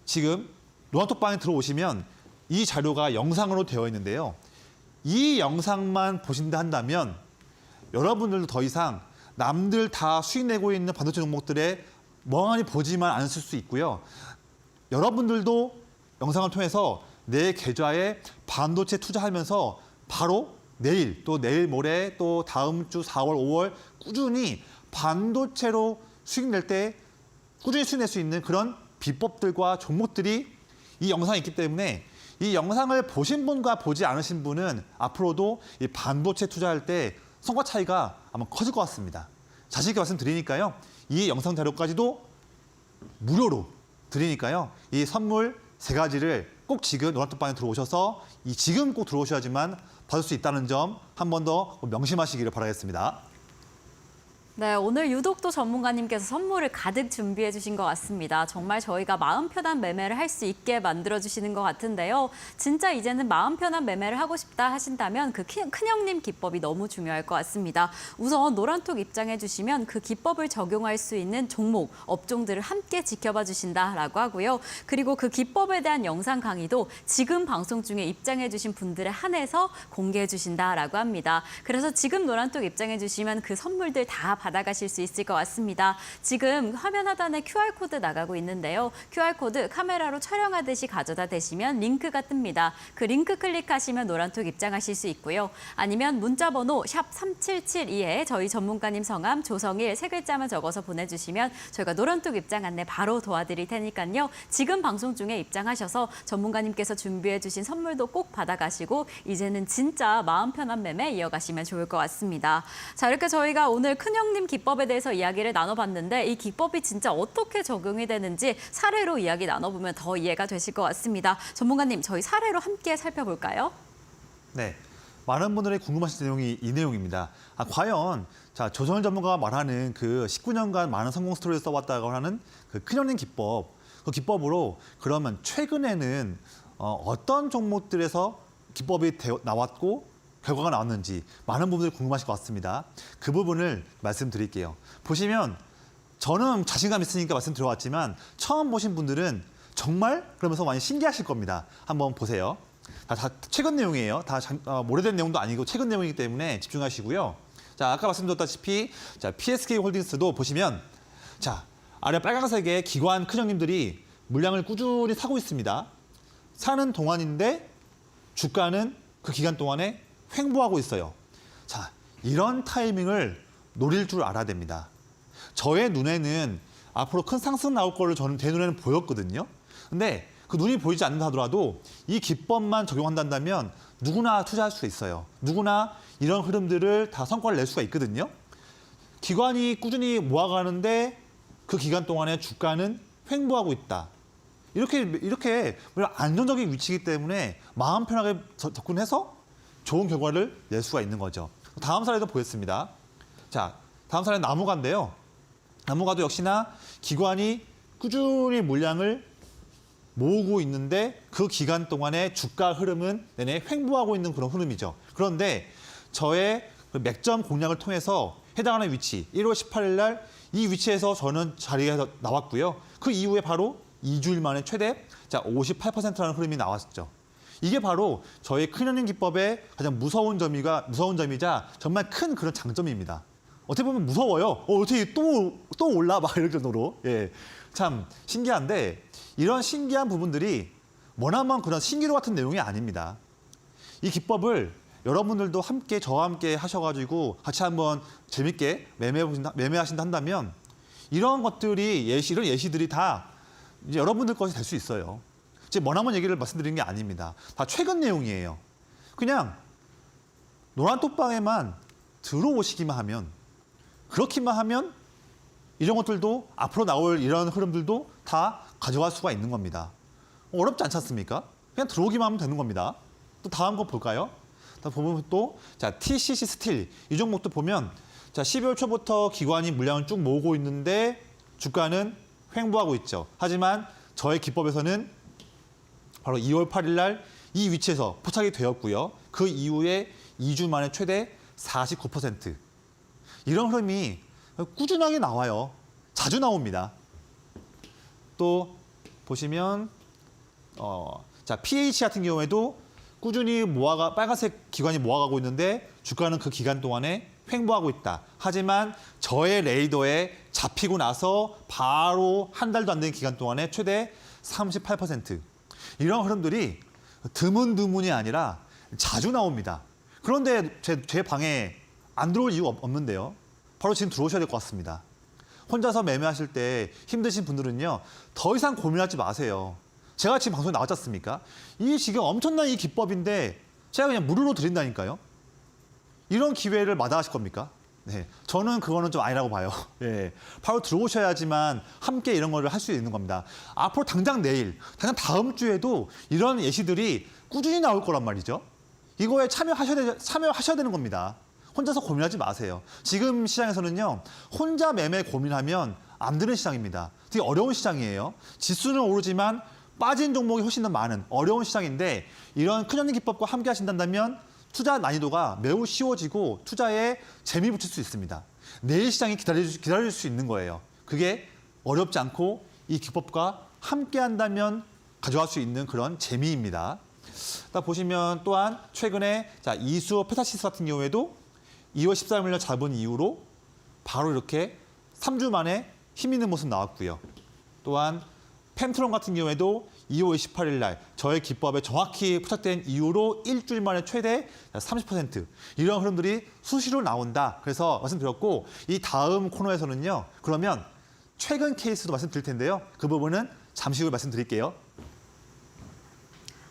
지금 노란톡방에 들어오시면 이 자료가 영상으로 되어 있는데요. 이 영상만 보신다 한다면 여러분들도 더 이상 남들 다 수익 내고 있는 반도체 종목들에 멍하니 보지만 않으실 수 있고요. 여러분들도 영상을 통해서 내 계좌에 반도체 투자하면서 바로 내일 또 내일 모레 또 다음 주 4월, 5월 꾸준히 반도체로 수익 낼 때 꾸준히 수익 낼 수 있는 그런 비법들과 종목들이 이 영상에 있기 때문에 이 영상을 보신 분과 보지 않으신 분은 앞으로도 이 반도체 투자할 때 성과 차이가 아마 커질 것 같습니다. 자신 있게 말씀드리니까요. 이 영상 자료까지도 무료로 드리니까요. 이 선물 3가지를 꼭 지금 노란톡방에 들어오셔서 지금 꼭 들어오셔야지만 받을 수 있다는 점 한 번 더 명심하시기를 바라겠습니다. 네, 오늘 유독 또 전문가님께서 선물을 가득 준비해 주신 것 같습니다. 정말 저희가 마음 편한 매매를 할 수 있게 만들어 주시는 것 같은데요. 진짜 이제는 마음 편한 매매를 하고 싶다 하신다면 그 큰형님 기법이 너무 중요할 것 같습니다. 우선 노란톡 입장해 주시면 그 기법을 적용할 수 있는 종목, 업종들을 함께 지켜봐 주신다라고 하고요. 그리고 그 기법에 대한 영상 강의도 지금 방송 중에 입장해 주신 분들에 한해서 공개해 주신다라고 합니다. 그래서 지금 노란톡 입장해 주시면 그 선물들 다 받아가실 수 있을 것 같습니다. 지금 화면 하단에 QR코드 나가고 있는데요. QR코드 카메라로 촬영하듯이 가져다 대시면 링크가 뜹니다. 그 링크 클릭하시면 노란톡 입장하실 수 있고요. 아니면 문자번호 샵 3772에 저희 전문가님 성함 조성일 3글자만 적어서 보내주시면 저희가 노란톡 입장 안내 바로 도와드릴 테니까요. 지금 방송 중에 입장하셔서 전문가님께서 준비해 주신 선물도 꼭 받아가시고 이제는 진짜 마음 편한 매매 이어가시면 좋을 것 같습니다. 자, 이렇게 저희가 오늘 큰형 님 기법에 대해서 이야기를 나눠봤는데 이 기법이 진짜 어떻게 적용이 되는지 사례로 이야기 나눠보면 더 이해가 되실 것 같습니다. 전문가님, 저희 사례로 함께 살펴볼까요? 네, 많은 분들이 궁금하신 내용이 이 내용입니다. 과연 조선일 전문가가 말하는 그 19년간 많은 성공 스토리를 써왔다고 하는 그 큰형님 기법, 그 기법으로 그러면 최근에는 어떤 종목들에서 기법이 나왔고 결과가 나왔는지 많은 부분들이 궁금하실 것 같습니다. 그 부분을 말씀드릴게요. 보시면 저는 자신감 있으니까 말씀드려왔지만 처음 보신 분들은 정말 그러면서 많이 신기하실 겁니다. 한번 보세요. 다 최근 내용이에요. 다 오래된 내용도 아니고 최근 내용이기 때문에 집중하시고요. 자, 아까 말씀드렸다시피 PSK 홀딩스도 보시면 아래 빨간색의 기관 큰형님들이 물량을 꾸준히 사고 있습니다. 사는 동안인데 주가는 그 기간 동안에 횡보하고 있어요. 자, 이런 타이밍을 노릴 줄 알아야 됩니다. 저의 눈에는 앞으로 큰 상승 나올 거를 저는 제 눈에는 보였거든요. 근데 그 눈이 보이지 않는다 하더라도 이 기법만 적용한다면 누구나 투자할 수 있어요. 누구나 이런 흐름들을 다 성과를 낼 수가 있거든요. 기관이 꾸준히 모아가는데 그 기간 동안에 주가는 횡보하고 있다. 이렇게 안정적인 위치이기 때문에 마음 편하게 접근해서 좋은 결과를 낼 수가 있는 거죠. 다음 사례도 보겠습니다. 자, 다음 사례는 나무가인데요. 나무가도 역시나 기관이 꾸준히 물량을 모으고 있는데 그 기간 동안에 주가 흐름은 내내 횡보하고 있는 그런 흐름이죠. 그런데 저의 그 맥점 공략을 통해서 해당하는 위치, 1월 18일 날 이 위치에서 저는 자리에서 나왔고요. 그 이후에 바로 2주일 만에 최대 58%라는 흐름이 나왔죠. 이게 바로 저희 큰형님 기법의 가장 무서운 점이자 정말 큰 그런 장점입니다. 어떻게 보면 무서워요. 어떻게 또 올라 막 이럴 정도로. 예. 참 신기한데 이런 신기한 부분들이 머나먼 그런 신기루 같은 내용이 아닙니다. 이 기법을 여러분들도 함께 저와 함께 하셔가지고 같이 한번 재밌게 매매하신다 한다면 이런 것들이 이런 예시들이 다 이제 여러분들 것이 될 수 있어요. 이제 머나먼 얘기를 말씀드리는 게 아닙니다. 다 최근 내용이에요. 그냥 노란톡방에만 들어오시기만 하면 그렇기만 하면 이런 것들도 앞으로 나올 이런 흐름들도 다 가져갈 수가 있는 겁니다. 어렵지 않지 않습니까? 그냥 들어오기만 하면 되는 겁니다. 또 다음 거 볼까요? 보면 또 자, TCC 스틸 이 종목도 보면 자, 12월 초부터 기관이 물량을 쭉 모으고 있는데 주가는 횡보하고 있죠. 하지만 저의 기법에서는 바로 2월 8일 날 이 위치에서 포착이 되었고요. 그 이후에 2주 만에 최대 49%. 이런 흐름이 꾸준하게 나와요. 자주 나옵니다. 또 보시면 자, PH 같은 경우에도 꾸준히 빨간색 기관이 모아가고 있는데 주가는 그 기간 동안에 횡보하고 있다. 하지만 저의 레이더에 잡히고 나서 바로 한 달도 안 되는 기간 동안에 최대 38%. 이런 흐름들이 드문드문이 아니라 자주 나옵니다. 그런데 제 방에 안 들어올 이유가 없는데요. 바로 지금 들어오셔야 될 것 같습니다. 혼자서 매매하실 때 힘드신 분들은요. 더 이상 고민하지 마세요. 제가 지금 방송에 나왔지 않습니까? 이 지금 엄청난 이 기법인데 제가 그냥 무료로 드린다니까요. 이런 기회를 마다하실 겁니까? 네, 저는 그거는 좀 아니라고 봐요. 예, 바로 들어오셔야지만 함께 이런 거를 할 수 있는 겁니다. 앞으로 당장 내일, 당장 다음 주에도 이런 예시들이 꾸준히 나올 거란 말이죠. 이거에 참여하셔야 되는 겁니다. 혼자서 고민하지 마세요. 지금 시장에서는요, 혼자 매매 고민하면 안 되는 시장입니다. 되게 어려운 시장이에요. 지수는 오르지만 빠진 종목이 훨씬 더 많은 어려운 시장인데 이런 큰형님 기법과 함께 하신다면 투자 난이도가 매우 쉬워지고 투자에 재미 붙일 수 있습니다. 내일 시장이 기다릴 수 있는 거예요. 그게 어렵지 않고 이 기법과 함께 한다면 가져갈 수 있는 그런 재미입니다. 보시면 또한 최근에 자, 이수호 페타시스 같은 경우에도 2월 13일 날 잡은 이후로 바로 이렇게 3주 만에 힘 있는 모습 나왔고요. 또한 펜트론 같은 경우에도 2월 28일 날 저의 기법에 정확히 포착된 이후로 일주일 만에 최대 30% 이런 흐름들이 수시로 나온다. 그래서 말씀드렸고 이 다음 코너에서는요. 그러면 최근 케이스도 말씀드릴 텐데요. 그 부분은 잠시 후에 말씀드릴게요.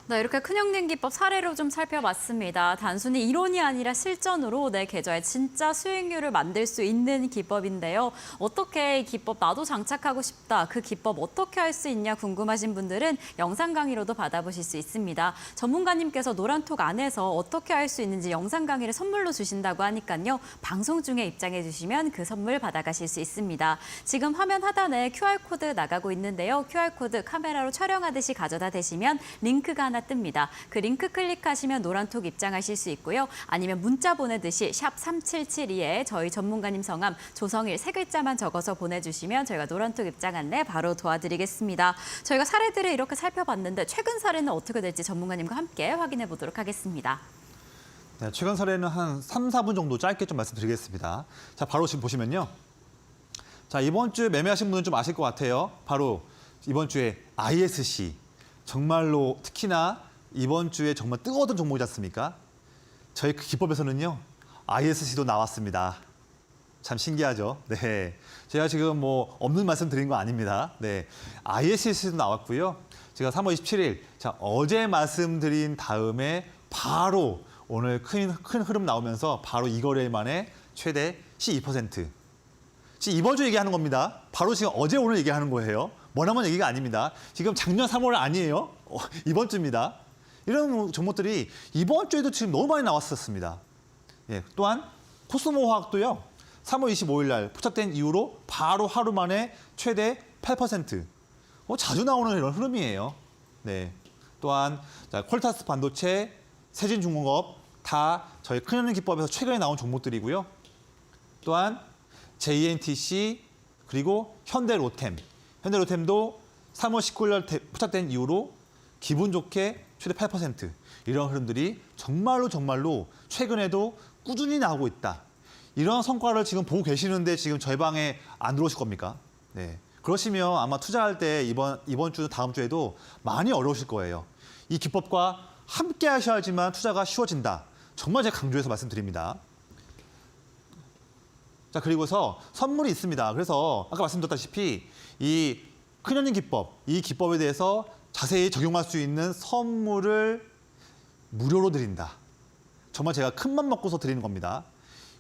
네, 이렇게 큰형님 기법 사례로 좀 살펴봤습니다. 단순히 이론이 아니라 실전으로 내 계좌에 진짜 수익률을 만들 수 있는 기법인데요. 어떻게 이 기법 나도 장착하고 싶다. 그 기법 어떻게 할 수 있냐 궁금하신 분들은 영상 강의로도 받아보실 수 있습니다. 전문가님께서 노란톡 안에서 어떻게 할 수 있는지 영상 강의를 선물로 주신다고 하니까요. 방송 중에 입장해 주시면 그 선물 받아가실 수 있습니다. 지금 화면 하단에 QR코드 나가고 있는데요. QR코드 카메라로 촬영하듯이 가져다 대시면 링크가 하나 뜹니다. 그 링크 클릭하시면 노란톡 입장하실 수 있고요. 아니면 문자 보내듯이 샵 3772에 저희 전문가님 성함 조성일 세 글자만 적어서 보내주시면 저희가 노란톡 입장 안내 바로 도와드리겠습니다. 저희가 사례들을 이렇게 살펴봤는데 최근 사례는 어떻게 될지 전문가님과 함께 확인해 보도록 하겠습니다. 네, 최근 사례는 한 3, 4분 정도 짧게 좀 말씀드리겠습니다. 자, 바로 지금 보시면요. 자, 이번 주에 매매하신 분은 좀 아실 것 같아요. 바로 이번 주에 ISC. 정말로 특히나 이번 주에 정말 뜨거웠던 종목이지 않습니까? 저희 그 기법에서는요. ISC도 나왔습니다. 참 신기하죠? 네. 제가 지금 뭐 없는 말씀 드린 거 아닙니다. 네. ISC도 나왔고요. 제가 3월 27일 자, 어제 말씀드린 다음에 바로 오늘 큰 흐름 나오면서 바로 이 거래일 만에 최대 12%. 지금 이번 주 얘기하는 겁니다. 바로 지금 어제 오늘 얘기하는 거예요. 머나먼 얘기가 아닙니다. 지금 작년 3월 아니에요. 이번 주입니다. 이런 종목들이 이번 주에도 지금 너무 많이 나왔었습니다. 예, 또한 코스모 화학도요. 3월 25일 날 포착된 이후로 바로 하루 만에 최대 8%. 자주 나오는 이런 흐름이에요. 네. 또한 자, 퀄타스 반도체, 세진중공업 다 저희 큰형님 기법에서 최근에 나온 종목들이고요. 또한 JNTC 그리고 현대로템도 3월 19일 날 포착된 이후로 기분 좋게 최대 8% 이런 흐름들이 정말로 최근에도 꾸준히 나오고 있다. 이런 성과를 지금 보고 계시는데 지금 저희 방에 안 들어오실 겁니까? 네. 그러시면 아마 투자할 때 이번 주 다음 주에도 많이 어려우실 거예요. 이 기법과 함께 하셔야지만 투자가 쉬워진다. 정말 제가 강조해서 말씀드립니다. 자, 그리고서 선물이 있습니다. 그래서 아까 말씀드렸다시피 이 큰형님 기법, 이 기법에 대해서 자세히 적용할 수 있는 선물을 무료로 드린다. 정말 제가 큰맘 먹고서 드리는 겁니다.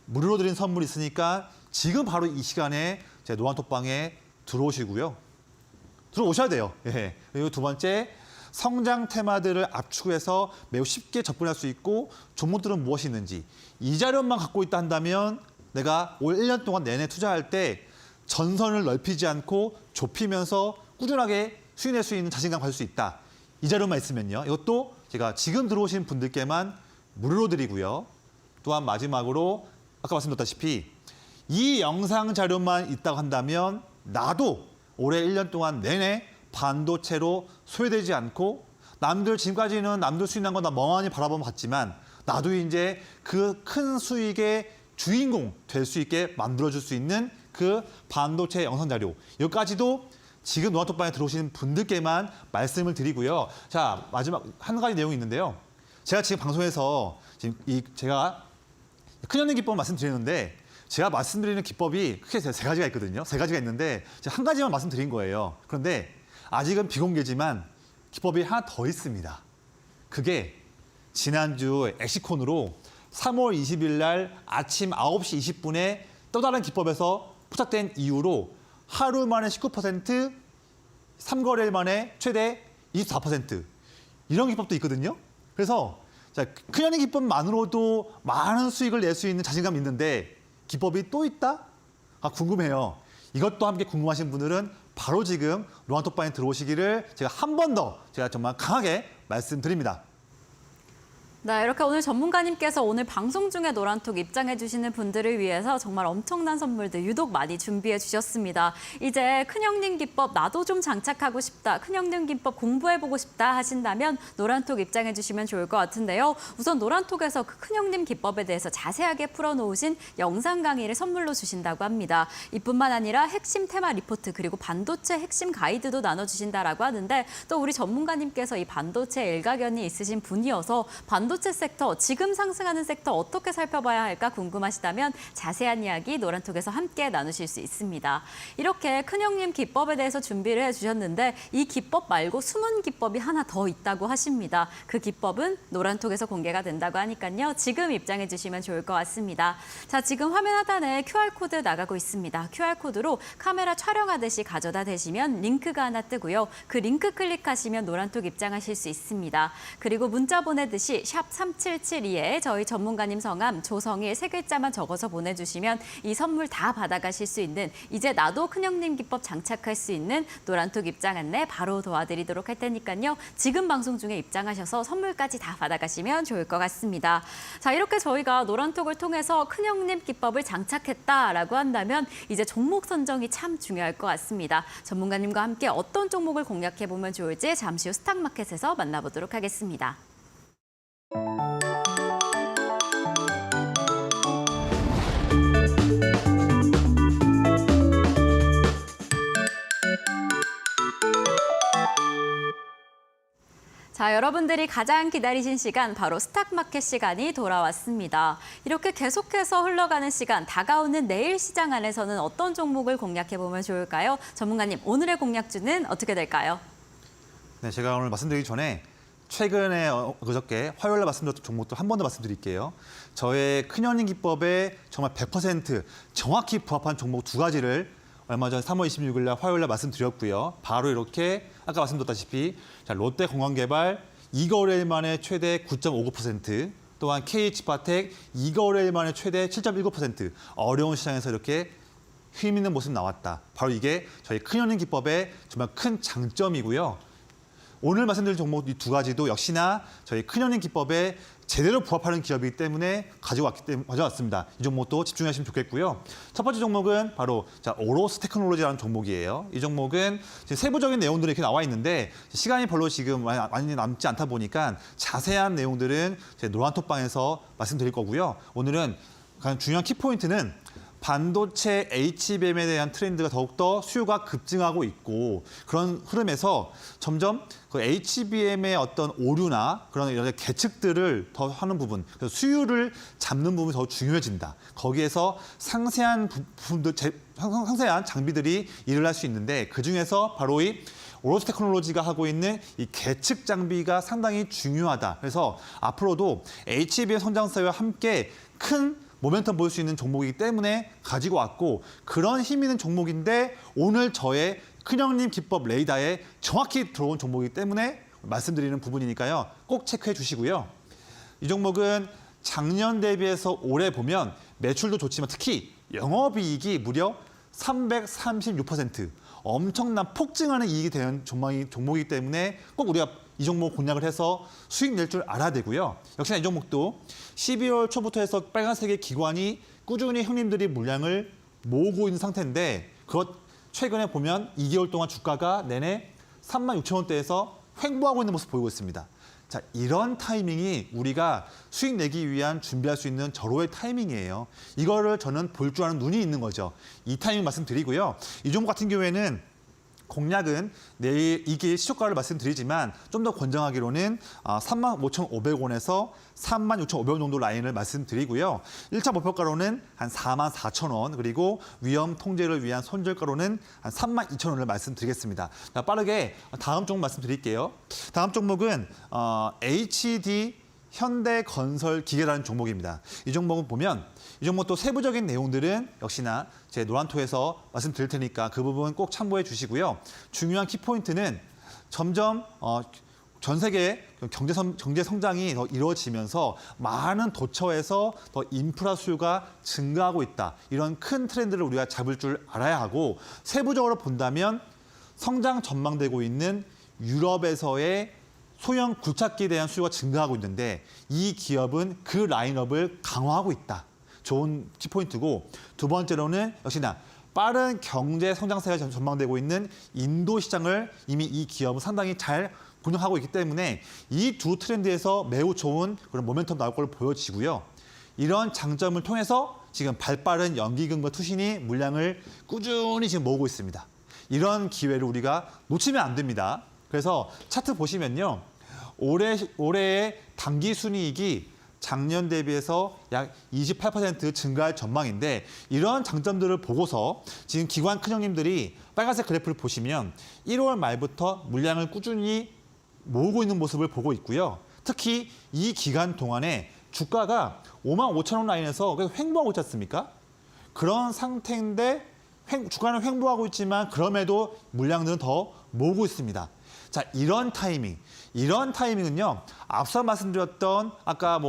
무료로 드린 선물이 있으니까 지금 바로 이 시간에 제 노안톡방에 들어오시고요. 들어오셔야 돼요. 예. 그리고 두 번째, 성장 테마들을 압축해서 매우 쉽게 접근할 수 있고 종목들은 무엇이 있는지 이 자료만 갖고 있다 한다면 내가 올 1년 동안 내내 투자할 때 전선을 넓히지 않고 좁히면서 꾸준하게 수익낼 수 있는 자신감 가질 수 있다. 이 자료만 있으면요. 이것도 제가 지금 들어오신 분들께만 무료로 드리고요. 또한 마지막으로 아까 말씀드렸다시피 이 영상 자료만 있다고 한다면 나도 올해 1년 동안 내내 반도체로 소외되지 않고 남들 지금까지는 남들 수익난 거 나 멍하니 바라보면 봤지만 나도 이제 그 큰 수익의 주인공 될 수 있게 만들어줄 수 있는 그 반도체 영상 자료 여기까지도 지금 노안톡방에 들어오시는 분들께만 말씀을 드리고요. 자, 마지막 한 가지 내용이 있는데요. 제가 지금 방송에서 지금 제가 큰형님 기법 말씀드리는데 제가 말씀드리는 기법이 크게 세 가지가 있거든요. 세 가지가 있는데 제가 한 가지만 말씀드린 거예요. 그런데 아직은 비공개지만 기법이 하나 더 있습니다. 그게 지난주 엑시콘으로 3월 20일 날 아침 9시 20분에 또 다른 기법에서 포착된 이후로 하루 만에 19%, 3거래일 만에 최대 24% 이런 기법도 있거든요. 그래서 큰형님 기법만으로도 많은 수익을 낼 수 있는 자신감이 있는데 기법이 또 있다? 궁금해요. 이것도 함께 궁금하신 분들은 바로 지금 노안톡방에 들어오시기를 제가 한 번 더 제가 정말 강하게 말씀드립니다. 네, 이렇게 오늘 전문가님께서 오늘 방송 중에 노란톡 입장해 주시는 분들을 위해서 정말 엄청난 선물들 유독 많이 준비해 주셨습니다. 이제 큰형님 기법 나도 좀 장착하고 싶다, 큰형님 기법 공부해보고 싶다 하신다면 노란톡 입장해 주시면 좋을 것 같은데요. 우선 노란톡에서 그 큰형님 기법에 대해서 자세하게 풀어놓으신 영상 강의를 선물로 주신다고 합니다. 이뿐만 아니라 핵심 테마 리포트 그리고 반도체 핵심 가이드도 나눠주신다라고 하는데 또 우리 전문가님께서 이 반도체 일가견이 있으신 분이어서 반도체 섹터, 지금 상승하는 섹터 어떻게 살펴봐야 할까 궁금하시다면 자세한 이야기 노란톡에서 함께 나누실 수 있습니다. 이렇게 큰형님 기법에 대해서 준비를 해주셨는데 이 기법 말고 숨은 기법이 하나 더 있다고 하십니다. 그 기법은 노란톡에서 공개가 된다고 하니까요. 지금 입장해 주시면 좋을 것 같습니다. 자, 지금 화면 하단에 QR코드 나가고 있습니다. QR코드로 카메라 촬영하듯이 가져다 대시면 링크가 하나 뜨고요. 그 링크 클릭하시면 노란톡 입장하실 수 있습니다. 그리고 문자 보내듯이 샵 3772에 저희 전문가님 성함 조성일 세 글자만 적어서 보내주시면 이 선물 다 받아가실 수 있는 이제 나도 큰형님 기법 장착할 수 있는 노란톡 입장 안내 바로 도와드리도록 할 테니까요. 지금 방송 중에 입장하셔서 선물까지 다 받아가시면 좋을 것 같습니다. 자, 이렇게 저희가 노란톡을 통해서 큰형님 기법을 장착했다라고 한다면 이제 종목 선정이 참 중요할 것 같습니다. 전문가님과 함께 어떤 종목을 공략해보면 좋을지 잠시 후 스탁마켓에서 만나보도록 하겠습니다. 자, 여러분들이 가장 기다리신 시간 바로 스탁마켓 시간이 돌아왔습니다. 이렇게 계속해서 흘러가는 시간, 다가오는 내일 시장 안에서는 어떤 종목을 공략해보면 좋을까요? 전문가님, 오늘의 공략주는 어떻게 될까요? 네, 제가 오늘 말씀드리기 전에 최근에 그저께 화요일 날 말씀드렸던 종목도 한 번 더 말씀드릴게요. 저의 큰형님 기법에 정말 100% 정확히 부합한 종목 두 가지를 얼마 전 3월 26일 날 화요일 날 말씀드렸고요. 바로 이렇게 아까 말씀드렸다시피 롯데건강개발 2거래일 만에 최대 9.59%, 또한 KH바텍 2거래일 만에 최대 7.19%, 어려운 시장에서 이렇게 힘 있는 모습 나왔다. 바로 이게 저희 큰형님 기법의 정말 큰 장점이고요. 오늘 말씀드린 종목 이 두 가지도 역시나 저희 큰형님 기법에 제대로 부합하는 기업이기 때문에 가져왔습니다. 이 종목도 집중하시면 좋겠고요. 첫 번째 종목은 바로 오로스 테크놀로지라는 종목이에요. 이 종목은 세부적인 내용들이 이렇게 나와 있는데 시간이 별로 지금 많이 남지 않다 보니까 자세한 내용들은 제 노란톡방에서 말씀드릴 거고요. 오늘은 가장 중요한 키포인트는 반도체 HBM에 대한 트렌드가 더욱더 수요가 급증하고 있고 그런 흐름에서 점점 그 HBM의 어떤 오류나 그런 이런 계측들을 더 하는 부분, 그래서 수요를 잡는 부분이 더 중요해진다. 거기에서 상세한 부분들, 상세한 장비들이 일어날 수 있는데 그중에서 바로 이 오로스 테크놀로지가 하고 있는 이 계측 장비가 상당히 중요하다. 그래서 앞으로도 HBM 성장세와 함께 큰 모멘텀 보일 수 있는 종목이기 때문에 가지고 왔고 그런 힘 있는 종목인데 오늘 저의 큰형님 기법 레이더에 정확히 들어온 종목이기 때문에 말씀드리는 부분이니까요. 꼭 체크해 주시고요. 이 종목은 작년 대비해서 올해 보면 매출도 좋지만 특히 영업이익이 무려 336%. 엄청난 폭증하는 이익이 되는 종목이기 때문에 꼭 우리가 이 종목 공략을 해서 수익 낼 줄 알아야 되고요. 역시나 이 종목도 12월 초부터 해서 빨간색의 기관이 꾸준히 형님들이 물량을 모으고 있는 상태인데 그것 최근에 보면 2개월 동안 주가가 내내 36,000원대에서 횡보하고 있는 모습 보이고 있습니다. 자, 이런 타이밍이 우리가 수익 내기 위한 준비할 수 있는 절호의 타이밍이에요. 이거를 저는 볼 줄 아는 눈이 있는 거죠. 이 타이밍 말씀드리고요. 이 종목 같은 경우에는 공략은 내일 이게 시초가를 말씀드리지만 좀 더 권장하기로는 35,500원에서 36,500원 정도 라인을 말씀드리고요. 1차 목표가로는 한 44,000원 그리고 위험 통제를 위한 손절가로는 한 32,000원을 말씀드리겠습니다. 자, 빠르게 다음 종목 말씀드릴게요. 다음 종목은 HD 현대건설기계라는 종목입니다. 이 종목은 보면 이 종목도 세부적인 내용들은 역시나 제 노란토에서 말씀드릴 테니까 그 부분 꼭 참고해 주시고요. 중요한 키포인트는 점점 전 세계 경제 성장이 더 이루어지면서 많은 도처에서 더 인프라 수요가 증가하고 있다. 이런 큰 트렌드를 우리가 잡을 줄 알아야 하고 세부적으로 본다면 성장 전망되고 있는 유럽에서의 소형 굴착기에 대한 수요가 증가하고 있는데 이 기업은 그 라인업을 강화하고 있다. 좋은 키포인트고 두 번째로는 역시나 빠른 경제 성장세가 전망되고 있는 인도 시장을 이미 이 기업은 상당히 잘 운영하고 있기 때문에 이 두 트렌드에서 매우 좋은 그런 모멘텀 나올 걸로 보여지고요. 이런 장점을 통해서 지금 발빠른 연기금과 투신이 물량을 꾸준히 지금 모으고 있습니다. 이런 기회를 우리가 놓치면 안 됩니다. 그래서 차트 보시면요. 올해의 당기 순이익이 작년 대비해서 약 28% 증가할 전망인데 이런 장점들을 보고서 지금 기관 큰형님들이 빨간색 그래프를 보시면 1월 말부터 물량을 꾸준히 모으고 있는 모습을 보고 있고요. 특히 이 기간 동안에 주가가 55,000원 라인에서 계속 횡보하고 있지 않습니까? 그런 상태인데 주가는 횡보하고 있지만 그럼에도 물량들은 더 모으고 있습니다. 자, 이런 타이밍은요. 앞서 말씀드렸던 아까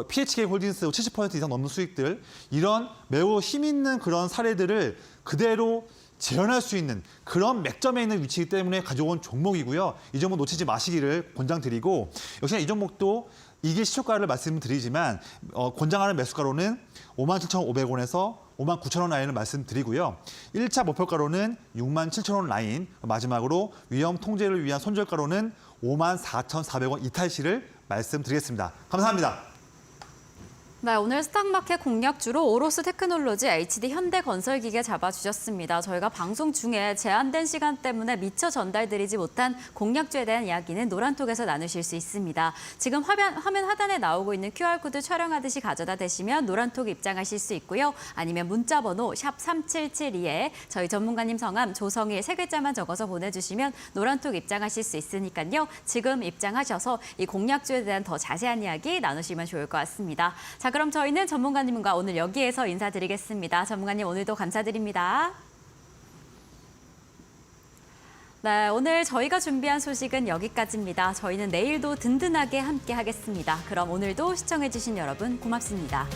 PHK 홀딩스 70% 이상 넘는 수익들 이런 매우 힘 있는 그런 사례들을 그대로 재현할 수 있는 그런 맥점에 있는 위치이기 때문에 가져온 종목이고요. 이 종목 놓치지 마시기를 권장드리고 역시나 이 종목도 이게 시초가를 말씀드리지만 권장하는 매수가로는 57,500원에서 59,000원 라인을 말씀드리고요. 1차 목표가로는 67,000원 라인, 마지막으로 위험 통제를 위한 손절가로는 54,400원 이탈시를 말씀드리겠습니다. 감사합니다. 네, 오늘 스탁마켓 공략주로 오로스 테크놀로지, HD 현대건설기계 잡아주셨습니다. 저희가 방송 중에 제한된 시간 때문에 미처 전달드리지 못한 공략주에 대한 이야기는 노란톡에서 나누실 수 있습니다. 지금 화면 하단에 나오고 있는 QR코드 촬영하듯이 가져다 대시면 노란톡 입장하실 수 있고요. 아니면 문자번호 샵 3772에 저희 전문가님 성함 조성일 3글자만 적어서 보내주시면 노란톡 입장하실 수 있으니까요. 지금 입장하셔서 이 공략주에 대한 더 자세한 이야기 나누시면 좋을 것 같습니다. 자, 그럼 저희는 전문가님과 오늘 여기에서 인사드리겠습니다. 전문가님 오늘도 감사드립니다. 네, 오늘 저희가 준비한 소식은 여기까지입니다. 저희는 내일도 든든하게 함께 하겠습니다. 그럼 오늘도 시청해주신 여러분 고맙습니다.